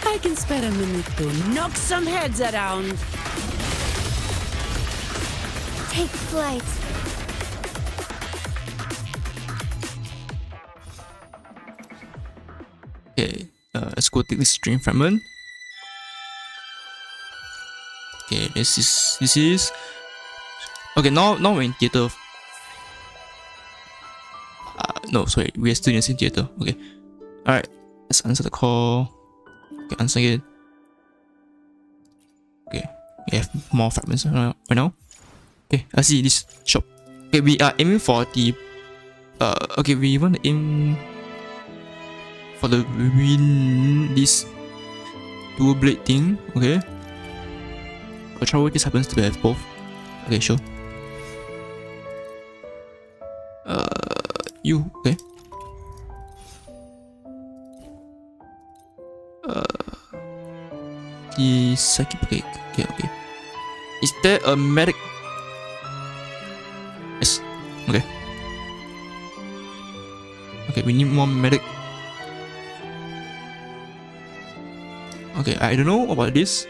I can spare a minute to knock some heads around. Take flight. Okay, let's go take this stream fragment. Okay, this is. Okay, now we're in theater. No, sorry, we are still in the same theater. Okay, alright, let's answer the call. Okay, answer it. Okay, we have more fragments right now. Okay, I see this shop. Okay, we are aiming for the. Okay, we want to aim for the this dual blade thing. Okay, control this happens to have both. Okay, sure. You okay? The psychic. Okay. Is there a medic? Yes. Okay. Okay, we need more medic. Okay, I don't know about this,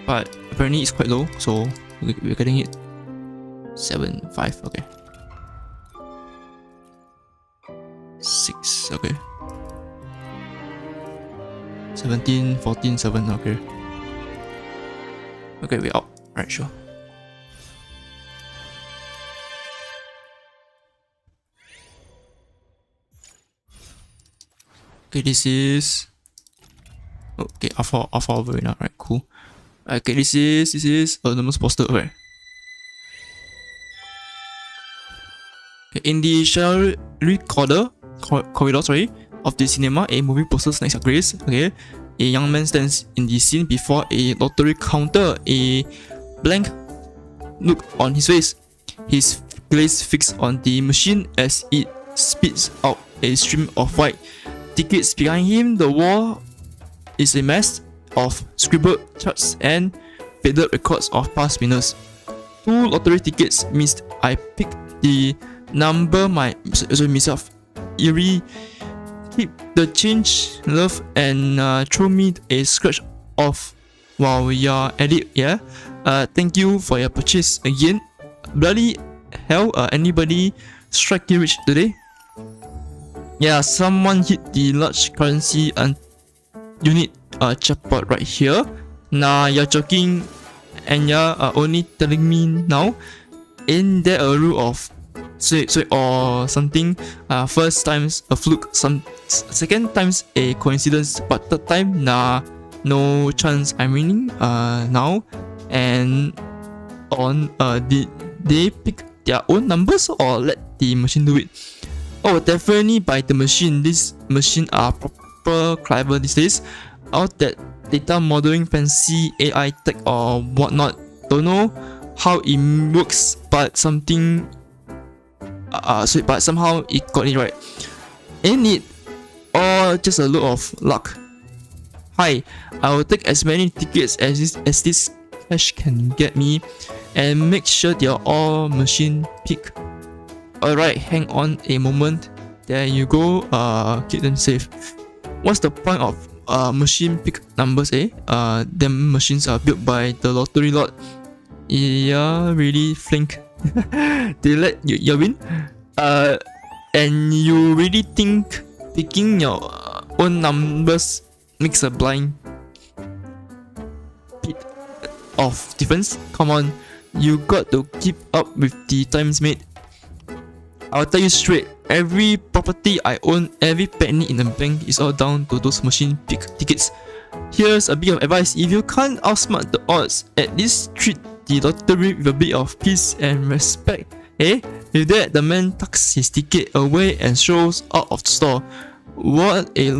but apparently it's quite low, so we're getting it. 7, 5. Okay. 6. Okay. 17, 14, 7. Okay. Okay, we're out. Alright, sure. Okay, this is. Okay, alpha over now. Right, cool. Okay, this is anonymous poster. Okay. Okay, in the Shadow Recorder, corridor, of the cinema. A movie poster snacks your grace. Okay, a young man stands in the scene before a lottery counter. A blank look on his face. His gaze fixed on the machine as it spits out a stream of white tickets. Behind him, the wall is a mess of scribbled charts and faded records of past winners. 2 lottery tickets missed. I picked the number myself. Eerie, keep the change, love, and throw me a scratch off while you're at it. Yeah. Thank you for your purchase again. Bloody hell! Anybody strike you rich today? Yeah, someone hit the large currency and unit jackpot right here. Nah, you're joking, and you're only telling me now. Ain't there a rule of or something? First time's a fluke, second time's a coincidence, but third time, nah, no chance I'm winning now. And on did they pick their own numbers or let the machine do it? Oh, definitely by the machine. These machines are proper clever these days. Out that data modeling, fancy AI tech or whatnot. Don't know how it works, but something but somehow it got it right. Ain't it or just a lot of luck? Hi, I will take as many tickets as this cash can get me, and make sure they're all machine pick. Alright, hang on a moment. There you go. Keep them safe. What's the point of machine pick numbers, eh? Them machines are built by the lottery lot. Yeah, really flink. They let you win. And you really think picking your own numbers makes a blind bit of difference? Come on, you got to keep up with the times, mate. I'll tell you straight, every property I own, every penny in the bank is all down to those machine pick tickets. Here's a bit of advice: if you can't outsmart the odds, at least treat the lottery with a bit of peace and respect. Eh? With that, the man tucks his ticket away and strolls out of the store. What a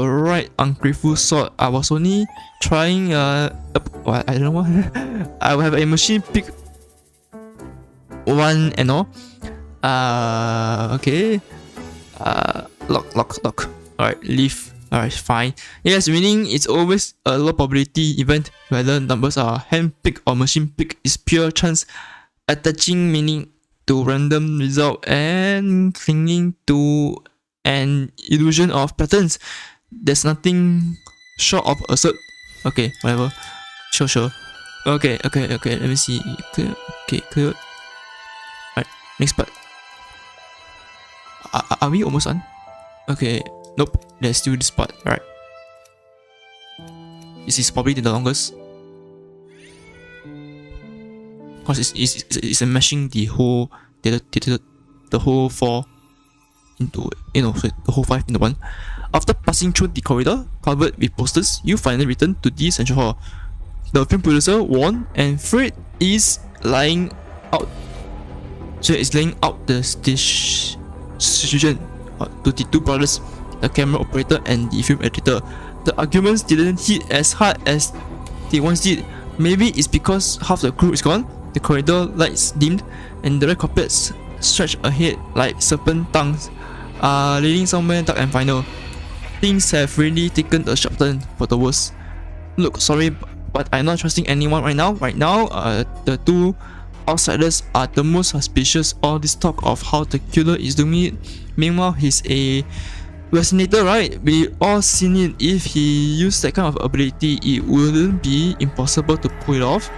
right ungrateful sort. I was only trying I don't know what. I will have a machine pick one and all. Okay. Lock. Alright, leave. Alright, fine. Yes, winning is always a low probability event. Whether numbers are hand picked or machine picked is pure chance, attaching meaning to random result and clinging to an illusion of patterns. There's nothing short of absurd. Okay, whatever. Sure. Okay. Let me see. Clear. Alright, next part. Are we almost done? Okay. Nope, there's still this part. Alright. This is probably the longest. Because it's mashing the whole the whole 4 into the whole 5 into 1. After passing through the corridor covered with posters, you finally return to the central hall. The film producer won, and Fred is laying out the stage situation to the two brothers, the camera operator and the film editor. The arguments didn't hit as hard as they once did. Maybe it's because half the crew is gone, the corridor lights dimmed, and the red carpets stretch ahead like serpent tongues, leading somewhere dark and final. Things have really taken a sharp turn for the worse. Look, sorry, but I'm not trusting anyone right now. The two outsiders are the most suspicious. All this talk of how the killer is doing it. Meanwhile, he's a vaccinator, right? We all seen it. If he used that kind of ability, it wouldn't be impossible to pull it off.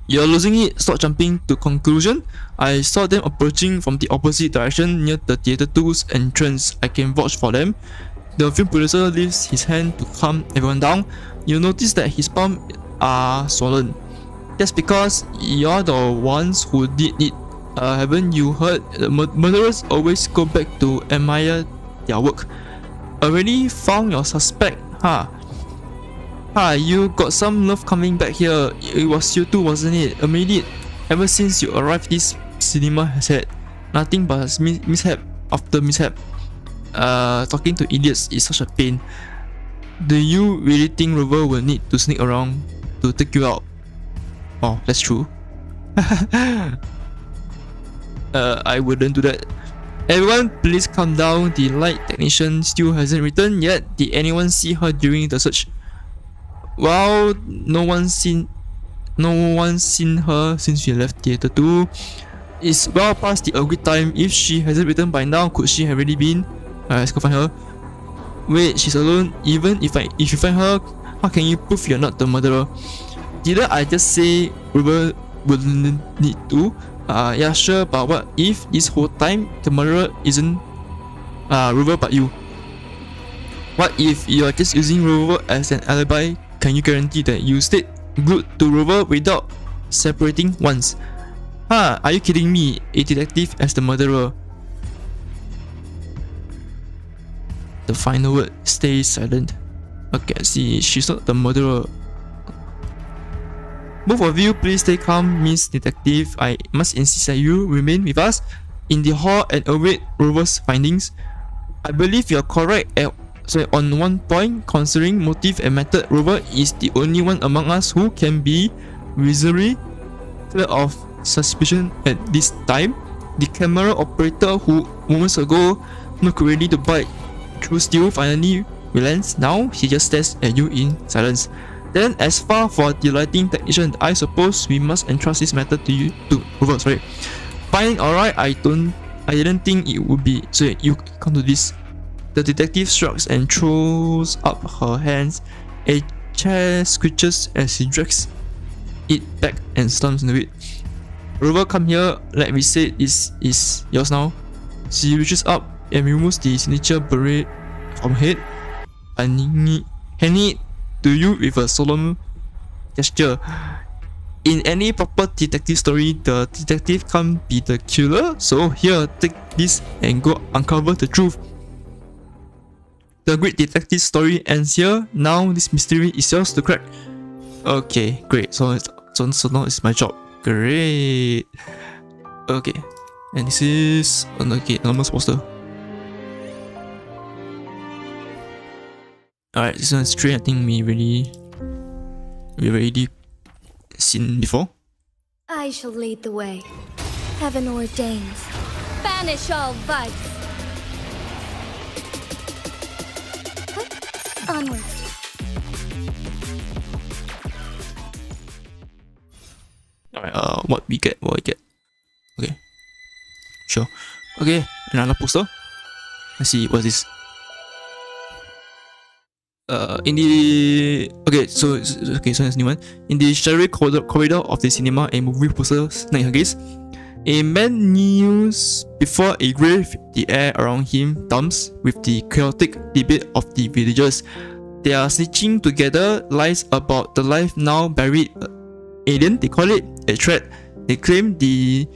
You're losing it. Stop jumping to conclusion. I saw them approaching from the opposite direction near the Theatre 2's entrance. I can vouch for them. The film producer lifts his hand to calm everyone down. You notice that his palms are swollen. That's because you're the ones who did it. Haven't you heard? The murderers always go back to admire their work. Already found your suspect, huh? You got some love coming back here. It was you too, wasn't it? A minute. Ever since you arrived, this cinema has had Nothing but mishap after mishap. Talking to idiots is such a pain. Do you really think Rover will need to sneak around to take you out? Oh, that's true. I wouldn't do that. Everyone, please calm down. The light technician still hasn't returned yet. Did anyone see her during the search? Well, no one's seen her since we left Theater 2. It's well past the agreed time. If she hasn't returned by now, could she have already been? Let's go find her. Wait, she's alone. Even if you find her, how can you prove you're not the murderer? Didn't I just say Ruben wouldn't need to? Yeah, sure, but what if this whole time the murderer isn't Rover but you? What if you are just using Rover as an alibi? Can you guarantee that you stayed glued to Rover without separating once? Are you kidding me? A detective as the murderer. The final word, stay silent. Okay, I see, she's not the murderer. Both of you, please stay calm, Miss Detective. I must insist that you remain with us in the hall and await Rover's findings. I believe you are correct on one point. Considering motive and method, Rover is the only one among us who can be reasonably clear of suspicion at this time. The camera operator who moments ago looked ready to bite through steel finally relents. Now he just stares at you in silence. Then, as far for the lighting technician, I suppose we must entrust this matter to you, to Rover. Sorry. Fine, alright. I didn't think it would be. So you come to this. The detective shrugs and throws up her hands. A chair screeches as he drags it back and slumps into it. Rover, come here. Like we said, this is yours now. She reaches up and removes the signature beret from her head, handing it to you with a solemn gesture. In any proper detective story, the detective can't be the killer, so here, take this and go uncover the truth. The great detective story ends here. Now this mystery is yours to crack. Okay, great. So now it's my job. Great. Okay, and this is anonymous poster. Alright, this one's 3. I think we already seen before. I shall lead the way. Heaven ordains. Banish all vice. Onward. Alright, what we get. Okay. Sure. Okay, another poster. Let's see, what's this? So it's a new one. In the shadowy corridor of the cinema, a movie poster snakes her gaze. A man kneels before a grave. The air around him dumps with the chaotic debate of the villagers. They are snitching together lies about the life now buried alien. They call it a threat. They claim the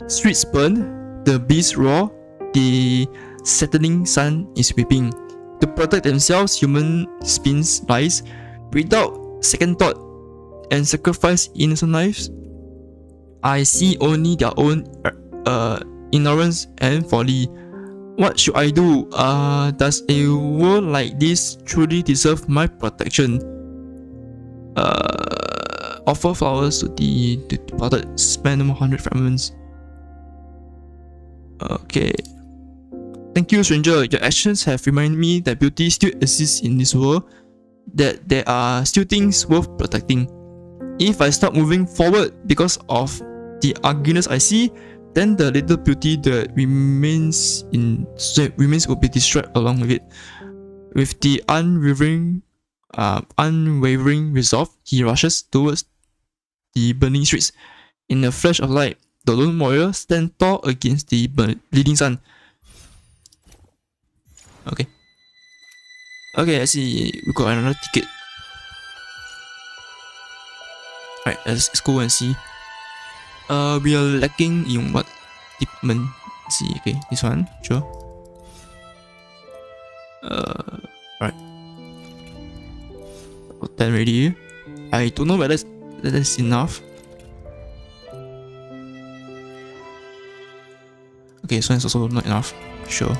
streets burn, the beasts roar, the setting sun is weeping. To protect themselves, human spins lies without second thought and sacrifice innocent lives. I see only their own ignorance and folly. What should I do? Does a world like this truly deserve my protection? Offer flowers to the departed. Spend 100 fragments. Okay. Thank you, stranger. Your actions have reminded me that beauty still exists in this world, that there are still things worth protecting. If I stop moving forward because of the ugliness I see, then the little beauty that remains will be destroyed along with it. With the unwavering resolve, he rushes towards the burning streets. In a flash of light, the lone warrior stands tall against the bleeding sun. Okay, I see. We got another ticket. Alright, let's go and see. We are lacking in what department? Let's see. Okay, this one, sure. Alright. 10 ready. I don't know whether that's enough. Okay, so it's also not enough. Sure.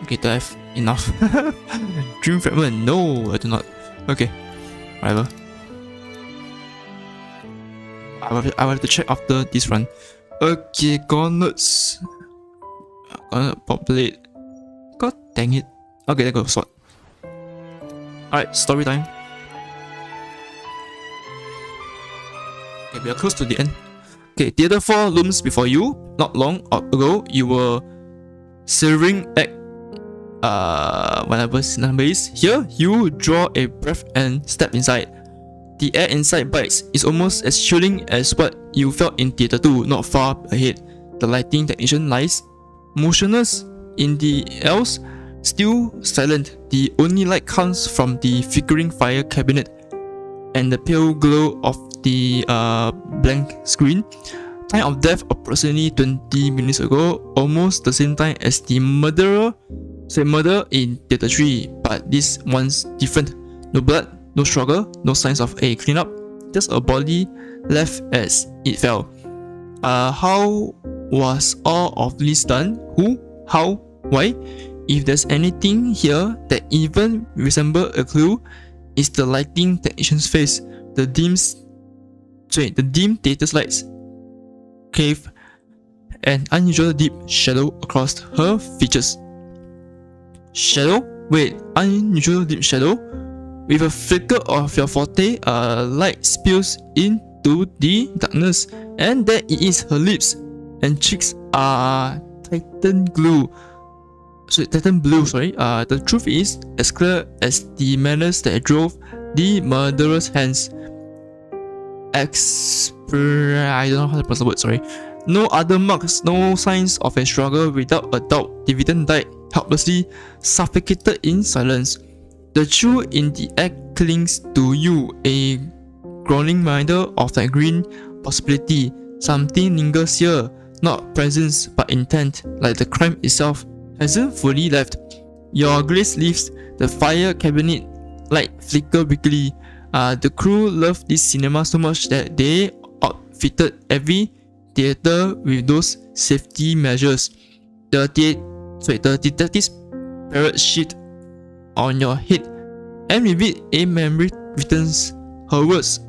Okay, do I have enough? Dream fragment? No, I do not. Okay, whatever. I will have to check after this run. Okay, gauntlets. Gauntlet populate. God dang it. Okay, there goes sword. Alright, story time. Okay, we are close to the end. Okay, Theatre 4 looms before you. Not long ago, you were serving at whatever number is. Here, you draw a breath and step inside. The air inside bites is almost as chilling as what you felt in Theatre 2, not far ahead. The lighting technician lies motionless in the aisles, still silent. The only light comes from the flickering fire cabinet and the pale glow of the blank screen. Time of death approximately 20 minutes ago, almost the same time as the murder in Theatre 3, but this one's different. No blood, no struggle, no signs of a cleanup, just a body left as it fell. How was all of this done? Who? How? Why? If there's anything here that even resembles a clue, it's the lighting technician's face. The dim theater's lights cave an unusual deep shadow across her features. Shadow? Wait, unusual deep shadow? With a flicker of your forte, a light spills into the darkness, and there it is. Her lips and cheeks are Titan blue. The truth is as clear as the madness that drove the murderer's hands. I don't know how to pronounce the word, sorry. No other marks, no signs of a struggle. Without a doubt, the victim died helplessly, suffocated in silence. The chill in the air clings to you, a groaning reminder of that green possibility. Something lingers here, not presence but intent, like the crime itself hasn't fully left. Your gaze leaves the fire cabinet light flicker weakly. The crew loved this cinema so much that they outfitted every theater with those safety measures. The detective's parrot sheet on your head, and with it a memory returns her words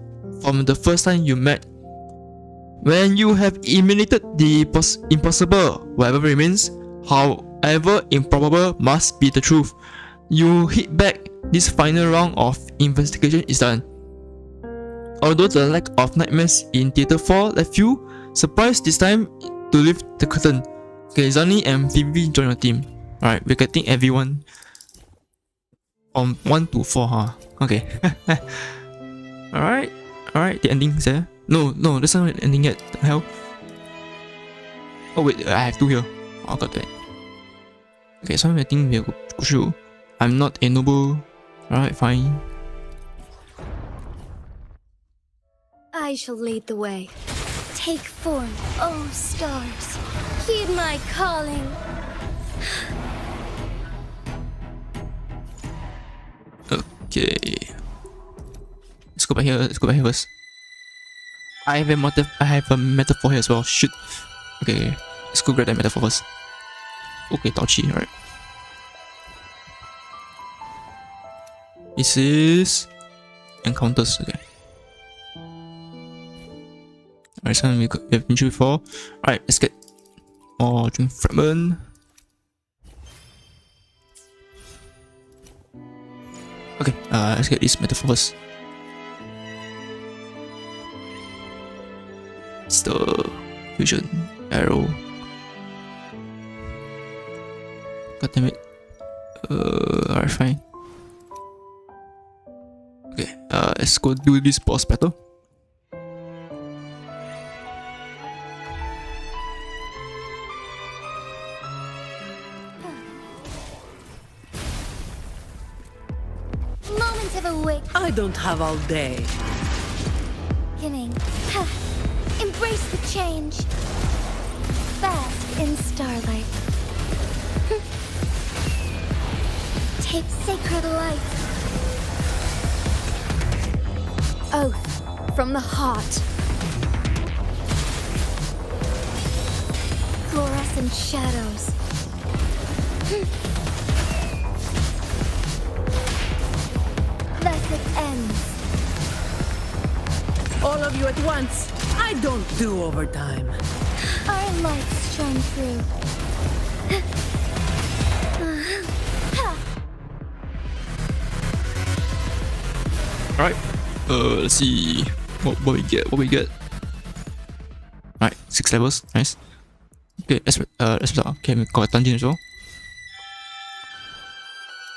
from the first time you met. When you have eliminated the impossible, whatever remains, however improbable, must be the truth. You hit back. This final round of investigation is done. Although the lack of nightmares in Theatre 4 left you surprised this time to lift the curtain. Okay, Zani and Vivi join your team. Alright, we're getting everyone from 1 to 4, huh? Okay. Alright, the ending is there. No, that's not the ending yet. The hell? Oh wait, I have 2 here. Oh, got that. Okay, so I think we'll go through. I'm not a noble. Alright, fine. I shall lead the way. Take form, oh stars. Heed my calling. Okay. Let's go back here first. I have a metaphor here as well. Shoot. Okay. Let's go grab that metaphor first. Okay, Taochi, alright. This is encounters, okay. Alright, so we have been through before. Alright, let's get more dream fragment. Okay, let's get this metaphor first. It's the fusion arrow. God damn it. Alright, fine. Okay, let's go do this boss battle. Moment of awakening. I don't have all day. Embrace the change. Bask in starlight. Take sacred light. Oath from the heart. Fluorescent fluorescent shadows. Thus it ends. All of you at once. I don't do overtime. Our lights shine through. Alright. Let's see what we get. Alright, 6 levels. Nice. Okay, let's start. Okay, we got a dungeon as well.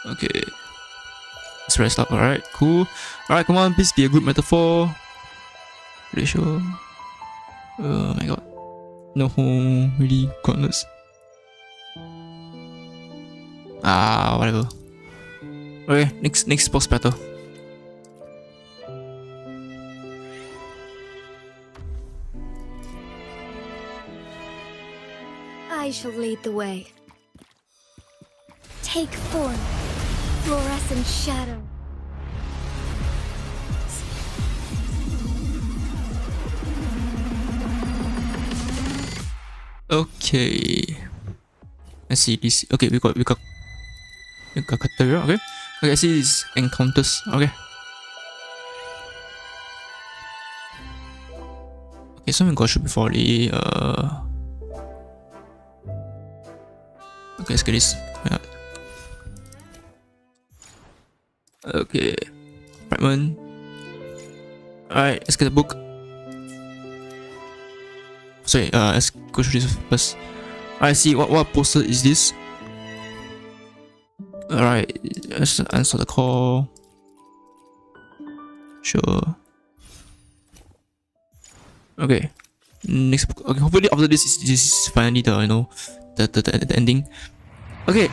Okay. Let's rest up. Alright, cool. Alright, come on, please be a good metaphor. Ratio. Oh my god. No, really godless. Whatever. Okay, next boss battle. I shall lead the way. Take form, fluorescent shadow. Okay. Let's see this. Okay, we got Kateria. Okay. Okay, I see these encounters. Okay. Okay, so we got shoot before the okay, let's get this. Yeah. Okay. Fragment. Alright, let's get the book. Sorry, let's go through this first. I see what poster is this? Alright, let's answer the call. Sure. Okay. Next book. Okay, hopefully after this is finally the the ending. Okay,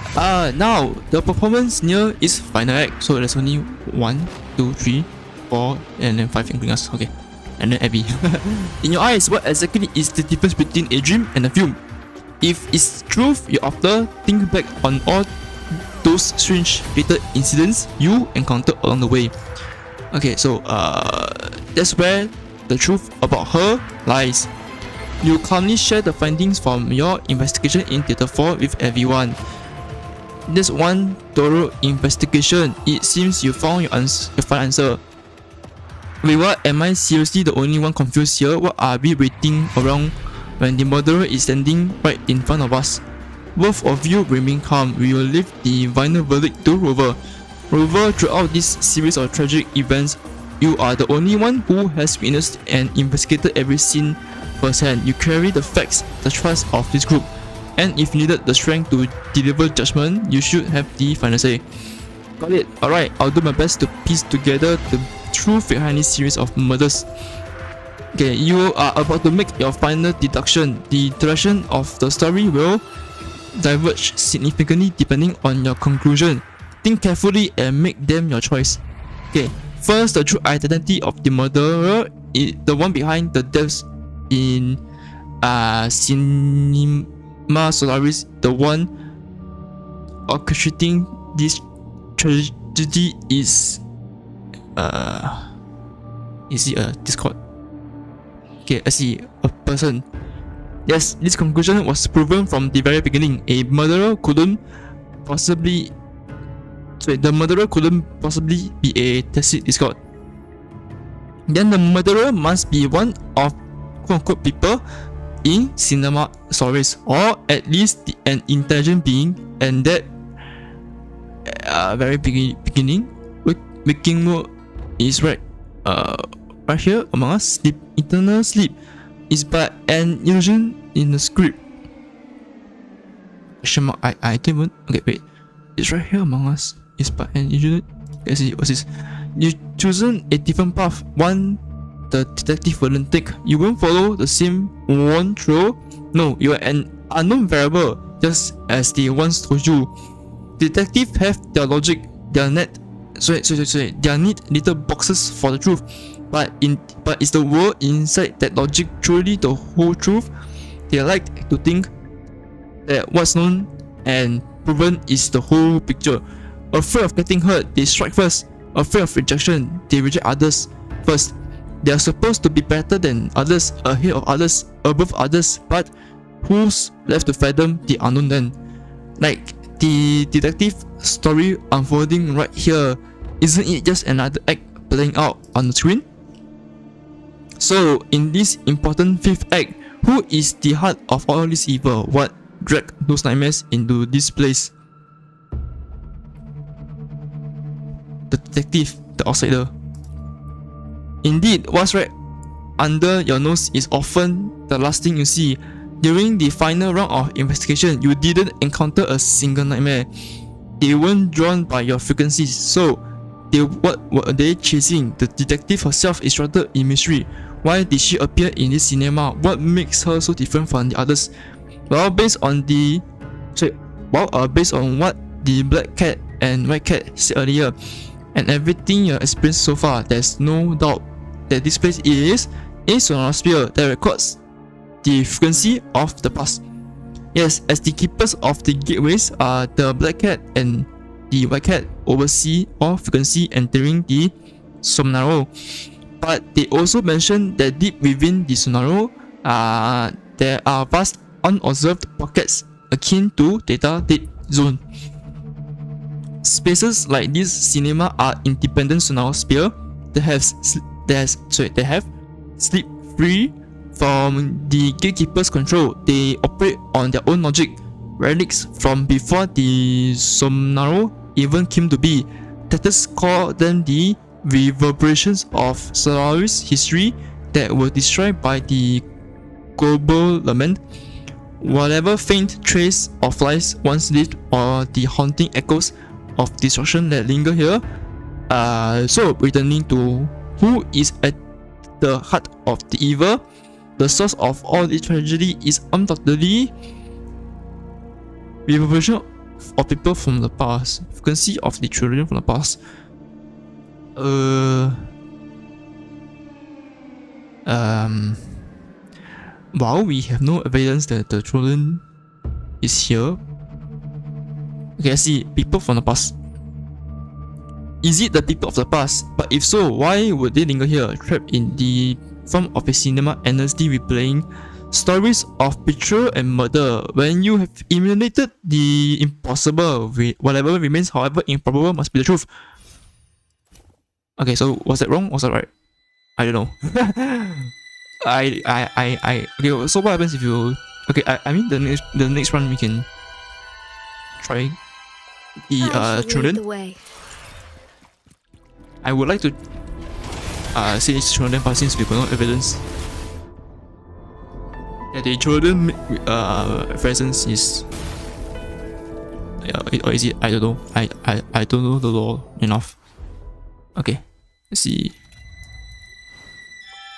now the performance near is final act, so there's only 1, 2, 3, 4, and then 5 including us. Okay. And then Abby. In your eyes, what exactly is the difference between a dream and a film? If it's truth you're after, think back on all those strange fatal incidents you encountered along the way. Okay, so that's where the truth about her lies. You calmly share the findings from your investigation in Theatre 4 with everyone. There's one thorough investigation. It seems you found your final answer. Wait, what? Am I seriously the only one confused here? What are we waiting around when the murderer is standing right in front of us? Both of you remain calm. We will leave the final verdict to Rover. Rover, throughout this series of tragic events, you are the only one who has witnessed and investigated every scene firsthand. You carry the facts, the trust of this group, and if needed the strength to deliver judgment, you should have the final say. Got it. Alright, I'll do my best to piece together the truth behind this series of murders. Okay, you are about to make your final deduction. The direction of the story will diverge significantly depending on your conclusion. Think carefully and make them your choice. Okay, first, the true identity of the murderer is the one behind the deaths in Cinema Solaris, the one orchestrating this tragedy is he a Discord? Okay, I see a person. Yes, this conclusion was proven from the very beginning. The murderer couldn't possibly be a tacit Discord. Then the murderer must be one of quote-unquote people in Cinema Solaris, or at least an intelligent being, and that very beginning, waking mode is right here among us. Sleep, eternal sleep, is but an illusion in the script. I don't even. Okay, wait. It's right here among us. Is but an illusion. Let's see, what's this? You chosen a different path. One the detective wouldn't take. You won't follow the same one through. No, you are an unknown variable, just as they once told you. Detectives have their logic, their net. They need little boxes for the truth. But is the world inside that logic truly the whole truth? They like to think that what's known and proven is the whole picture. Afraid of getting hurt, they strike first. Afraid of rejection, they reject others first. They are supposed to be better than others, ahead of others, above others, but who's left to fathom the unknown then? Like, the detective story unfolding right here, isn't it just another act playing out on the screen? So, in this important 5th act, who is the heart of all this evil? What dragged those nightmares into this place? The detective, the outsider. Indeed, what's right under your nose is often the last thing you see. During the final round of investigation, you didn't encounter a single nightmare. They weren't drawn by your frequencies, so what were they chasing? The detective herself is shrouded in mystery. Why did she appear in this cinema? What makes her so different from the others? Well, based on what the black cat and white cat said earlier, and everything you have experienced so far, there's no doubt that this place is a sonosphere that records the frequency of the past. Yes, as the keepers of the gateways, the black cat and the white cat oversee all frequency entering the Somnaro. But they also mentioned that deep within the Somnaro, there are vast unobserved pockets akin to data dead zone. Spaces like this cinema are independent sonosphere that have sleep free from the gatekeeper's control. They operate on their own logic, relics from before the Somnaro even came to be. Taters call them the reverberations of Solaris history that were destroyed by the global lament. Whatever faint trace of life once lived, or the haunting echoes of destruction that linger here. So returning to who is at the heart of the evil, the source of all this tragedy is undoubtedly reverberation of people from the past, frequency of the children from the past. While we have no evidence that the children is here. Okay, I see. People from the past. Is it the people of the past? But if so, why would they linger here, trapped in the form of a cinema endlessly replaying stories of betrayal and murder? When you have eliminated the impossible, whatever remains, however improbable, must be the truth. Okay, so was that wrong? Was that right? I don't know. Okay, so what happens if you... Okay, I mean the next one we can try the children. I would like to say it's children, but since we got no evidence that the children presence is... or is it? I don't know. I don't know the law enough. Okay, let's see.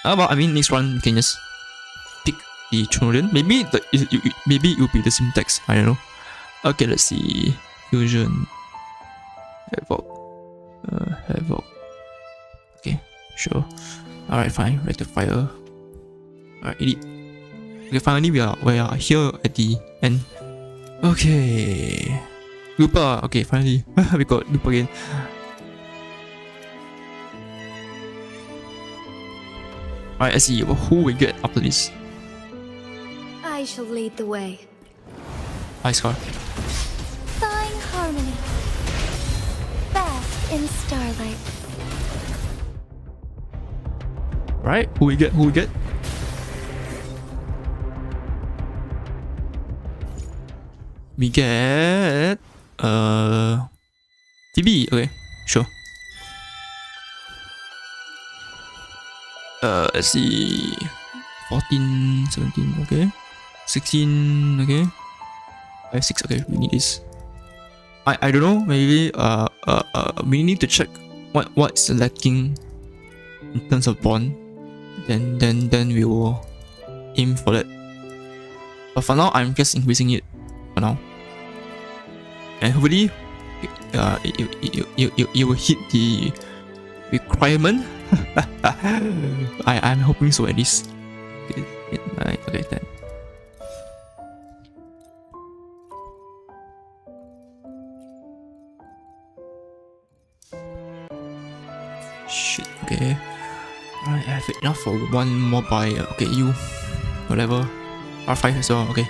Well, I mean, next one you can just pick the children. Maybe maybe it will be the same text. I don't know. Okay, let's see. Fusion, Havoc, Havoc. Okay, sure. Alright, fine. Rectifier. Alright, edit. Okay, finally we are here at the end. Okay, Looper. Okay, finally we got Looper again. Alright, let's see who we get after this. I shall lead the way. Ice car. Thawing harmony. Bask in starlight. Right, who we get? Who we get? We get TB. Okay, sure. Let's see. 14, 17, okay. 16, okay. 5, 6, okay, we need this. I don't know, maybe we need to check what's lacking in terms of bond. Then we will aim for that. But for now, I'm just increasing it for now. And hopefully it will hit the requirement. I'm hoping so at least. Okay, 9, okay, 10. Shit, okay. Alright, I have enough for one more buyer. Okay, you. Whatever. R5 as well, okay.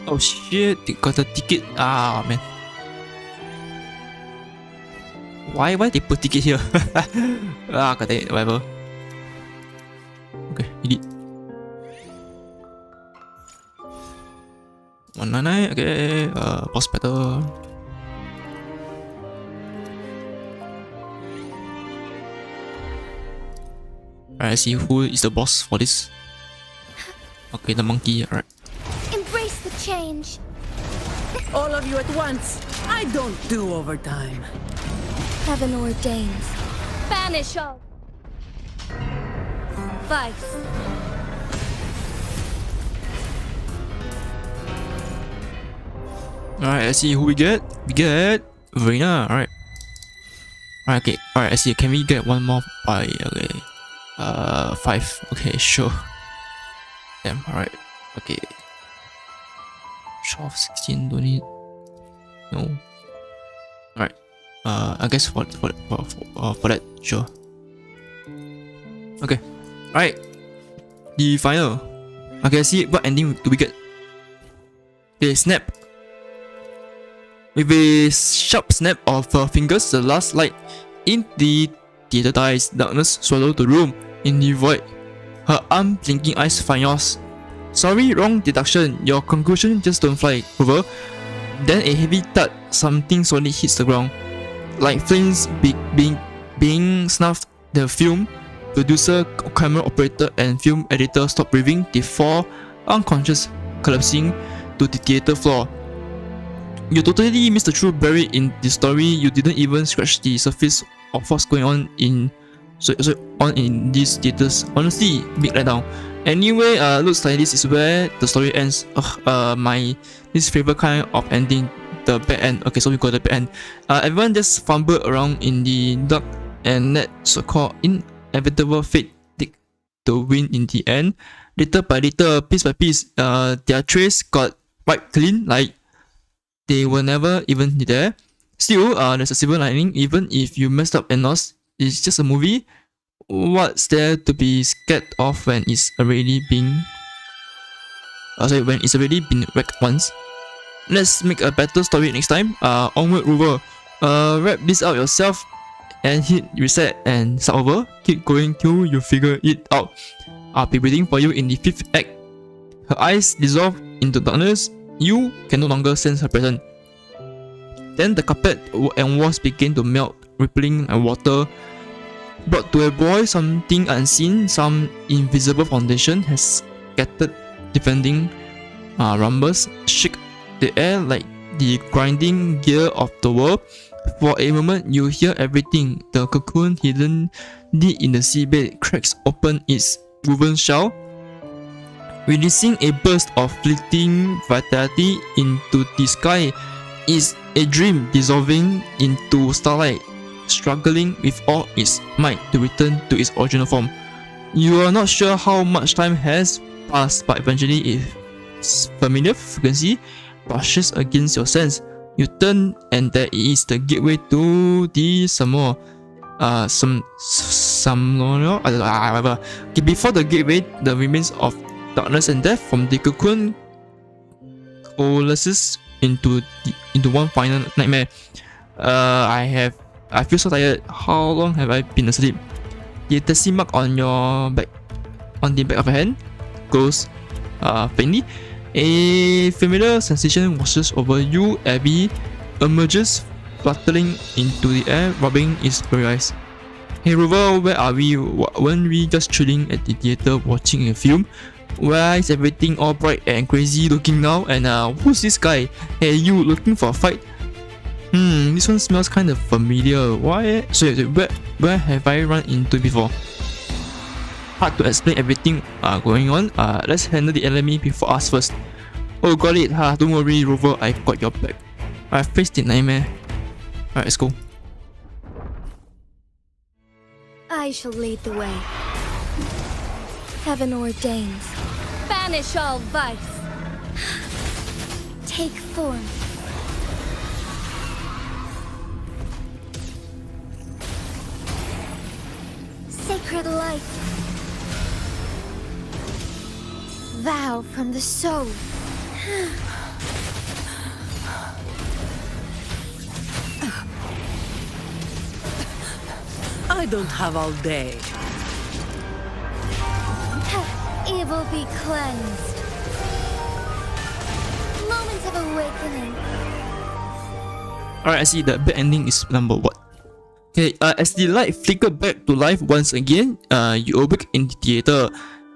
Oh shit, they got a ticket. Ah man. Why they put ticket here? Ah, got it, whatever. Okay, delete. 199, okay, boss battle. Alright, see who is the boss for this. Okay, the monkey, alright. Embrace the change. All of you at once. I don't do overtime. Heaven ordains. Banish all vice. Alright, let's see who we get. We get Verena, alright. Alright, okay, alright, I see. Can we get one more by, okay. 5, okay, sure. Damn, alright, okay. 12, 16, don't need. No. Alright, I guess for that, sure. Okay, alright. The final. Okay, let's see what ending do we get. Okay, snap. With a sharp snap of her fingers, the last light in the theater dies. Darkness swallowed the room. In the void, her unblinking eyes find yours. Sorry, wrong deduction. Your conclusion just don't fly. Over. Then a heavy thud. Something solid hits the ground. Like flames being snuffed. The film producer, camera operator, and film editor stop breathing. They fall unconscious, collapsing to the theater floor. You totally missed the truth buried in the story. You didn't even scratch the surface of what's going on in these theaters. Honestly, big letdown. Anyway, looks like this is where the story ends. My least favorite kind of ending, the bad end. Okay, so we got the bad end. Everyone just fumbled around in the dark and let so-called inevitable fate take the win in the end. Little by little, piece by piece, their trace got wiped clean, like they were never even there. Still, there's a silver lining. Even if you messed up and lost, it's just a movie. What's there to be scared of when it's already been wrecked once? Let's make a better story next time. Onward, Rover. Wrap this out yourself and hit reset and start over. Keep going till you figure it out. I'll be waiting for you in the 5th act. Her eyes dissolve into darkness. You can no longer sense her presence. Then the carpet and walls begin to melt, rippling like water. Brought to a boil, something unseen, some invisible foundation has scattered defending rumbles, shake the air like the grinding gear of the world. For a moment, you hear everything. The cocoon hidden deep in the seabed cracks open its woven shell, releasing a burst of fleeting vitality into the sky. Is a dream dissolving into starlight, struggling with all its might to return to its original form. You are not sure how much time has passed, but eventually its familiar frequency brushes against your sense. You turn and there is the gateway to the Samoa. Whatever. Okay, before the gateway, the remains of darkness and death from the cocoon coalesces into one final nightmare. I feel so tired. How long have I been asleep? The tattoo mark on your back, on the back of your hand, goes faintly. A familiar sensation washes over you. Abby emerges, fluttering into the air, rubbing its very eyes. Hey Rover, where are we? Weren't we just chilling at the theater watching a film? Why is everything all bright and crazy looking now? And who's this guy? Hey, you looking for a fight? This one smells kind of familiar. Why? So where have I run into before? Hard to explain everything going on. Let's handle the enemy before us first. Oh, got it. Don't worry, Rover. I've got your back. I faced the nightmare. Alright, let's go. I shall lead the way. Heaven ordains. Banish all vice. Take form. Sacred light. Vow. bow from the soul. I don't have all day. Evil be cleansed. Moments of awakening. Alright, I see the bad ending is number what? Okay, as the light flicker back to life once again, you awake in the theater.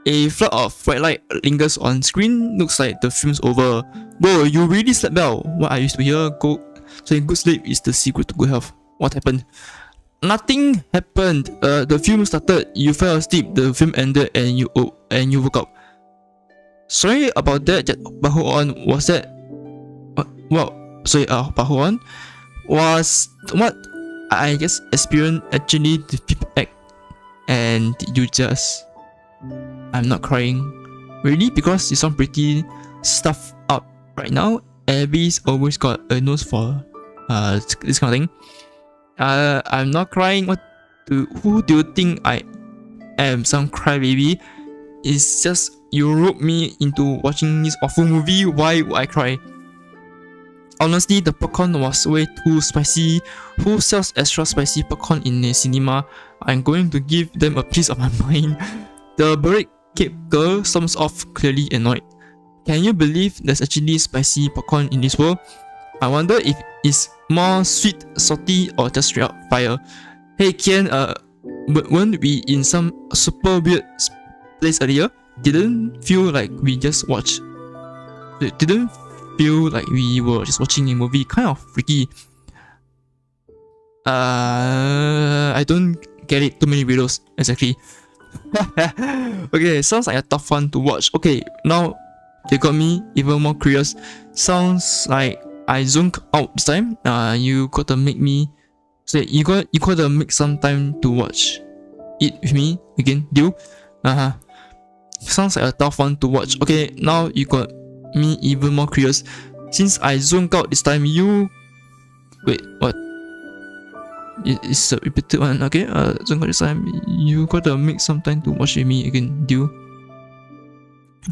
A flood of white light lingers on screen. Looks like the film's over. Bro, you really slept well. What I used to hear, good sleep is the secret to good health. What happened? Nothing happened. The film started. You fell asleep. The film ended, and you woke up. Sorry about that. But hold on. Was that? Well, sorry. But hold on. Was what I just experienced actually the people act, and you just? I'm not crying. Really? Because you sound pretty stuffed up right now. Abby's always got a nose for this kind of thing. I'm not crying. Who do you think I am? Some crybaby? It's just you roped me into watching this awful movie. Why would I cry? Honestly, the popcorn was way too spicy. Who sells extra spicy popcorn in a cinema? I'm going to give them a piece of my mind. The buried cape girl storms off, clearly annoyed. Can you believe there's actually spicy popcorn in this world? I wonder if it's more sweet, salty, or just straight up fire. Hey Kian, weren't we in some super weird place earlier? Didn't feel like we just watched. Didn't feel like we were just watching a movie. Kind of freaky. I don't get it. Too many videos exactly. Okay, sounds like a tough one to watch. Okay, now you got me even more curious. Sounds like I zoned out this time. You gotta make me say you gotta make some time to watch it with me again, deal? Sounds like a tough one to watch. Okay, now you got me even more curious. Since I zoned out this time, you wait, what? It's a repeated one. Okay, zoned out this time. You gotta make some time to watch with me again, deal?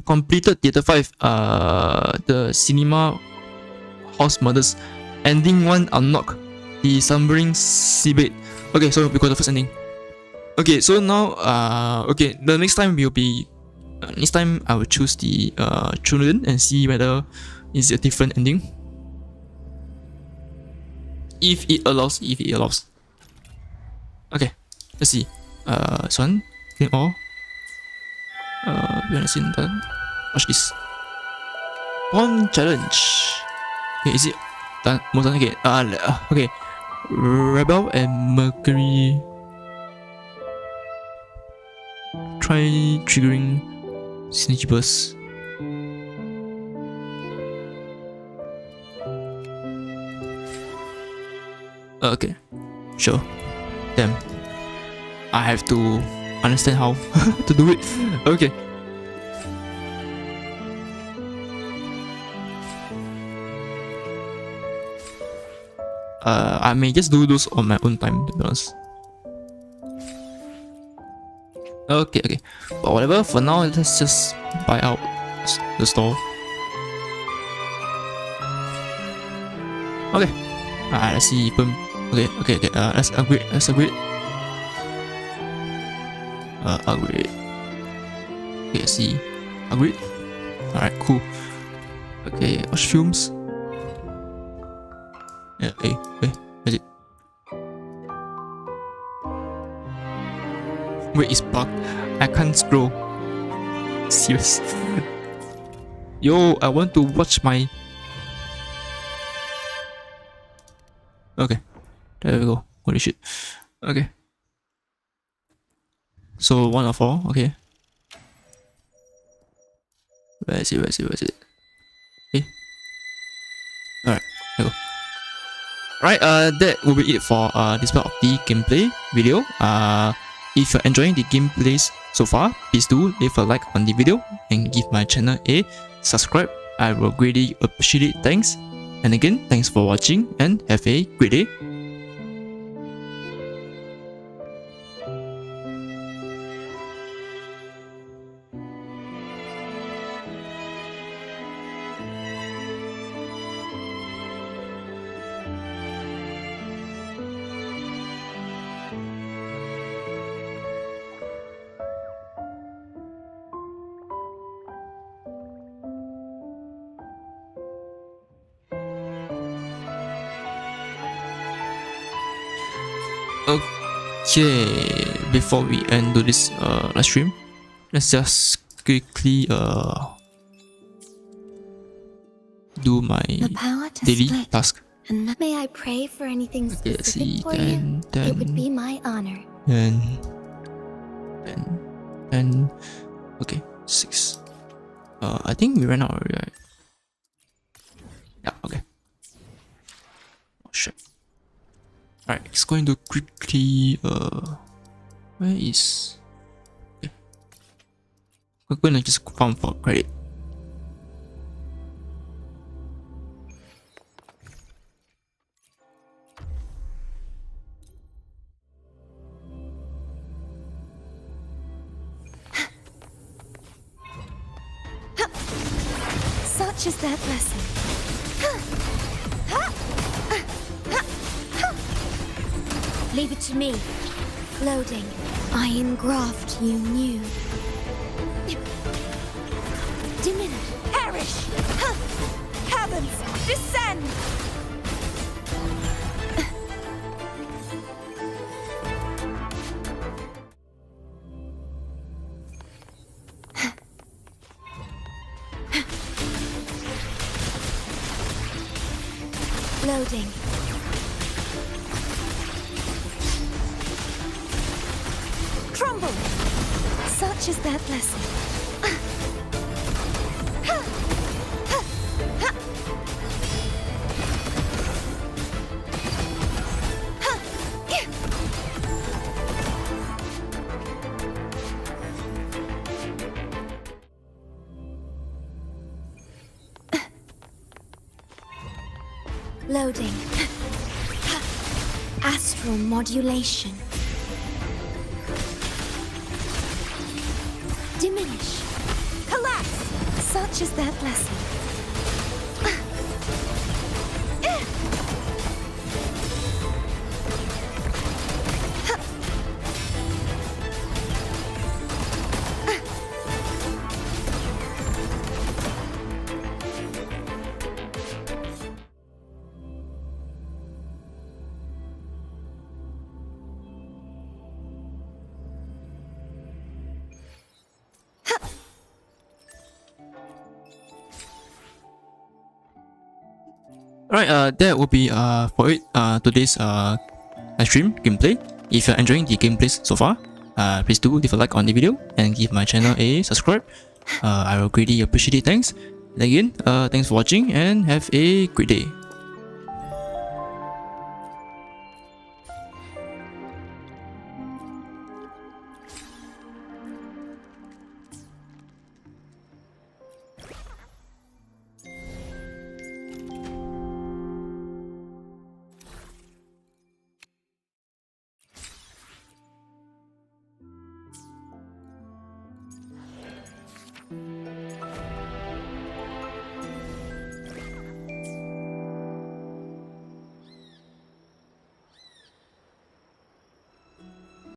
Completed Theater 5. The cinema house murders. Ending 1 unlock. The slumbering seabed. Okay, so we got the first ending. Okay, so now okay, the next time will be next time I will choose the children and see whether is a different ending. If it allows. Okay, let's see. This one. Clean all. We haven't seen that. Watch this. One challenge. Okay, is it done? More done again. Okay. Rebel and Mercury. Try triggering Synergy Burst. Okay, sure. Damn, I have to understand how to do it. Okay. I may just do those on my own time, to be honest. Okay, but whatever. For now, let's just buy out the store. Okay. Let's see. Boom. Okay. Let's upgrade. Upgrade. Okay, let's see. Upgrade. Alright, cool. Okay, watch films. Yeah, wait, where's it? Wait, it's bugged. I can't scroll. Serious. Yo, I want to watch my... Okay, there we go. Holy shit. Okay. So 1 of 4, okay. Where is it? Okay. Alright, there we go. Right, that will be it for this part of the gameplay video. If you're enjoying the gameplays so far, please do leave a like on the video and give my channel a subscribe. I will greatly appreciate it. Thanks. And again, thanks for watching and have a great day. Okay, before we end this live stream, let's just quickly do my The power to daily split. task. And may I pray for anything Okay, let's see. specific for you? It would be 10, my honor. 10, 10. Okay, 6. I think we ran out already, right? Yeah, okay. Oh shit. Alright, it's going to quickly where is, okay. We're gonna just farm for credit. Such is their blessing. Leave it to me. Loading. I engraft you new. Diminish. Perish! Heavens, descend! Loading. Crumble! Such is their blessing. Loading. Astral modulation. Diminish. Collapse! Such is their blessing. Alright, that will be for it today's live stream gameplay. If you're enjoying the gameplays so far, please do leave a like on the video and give my channel a subscribe. I will greatly appreciate it. Thanks. And again, thanks for watching and have a great day.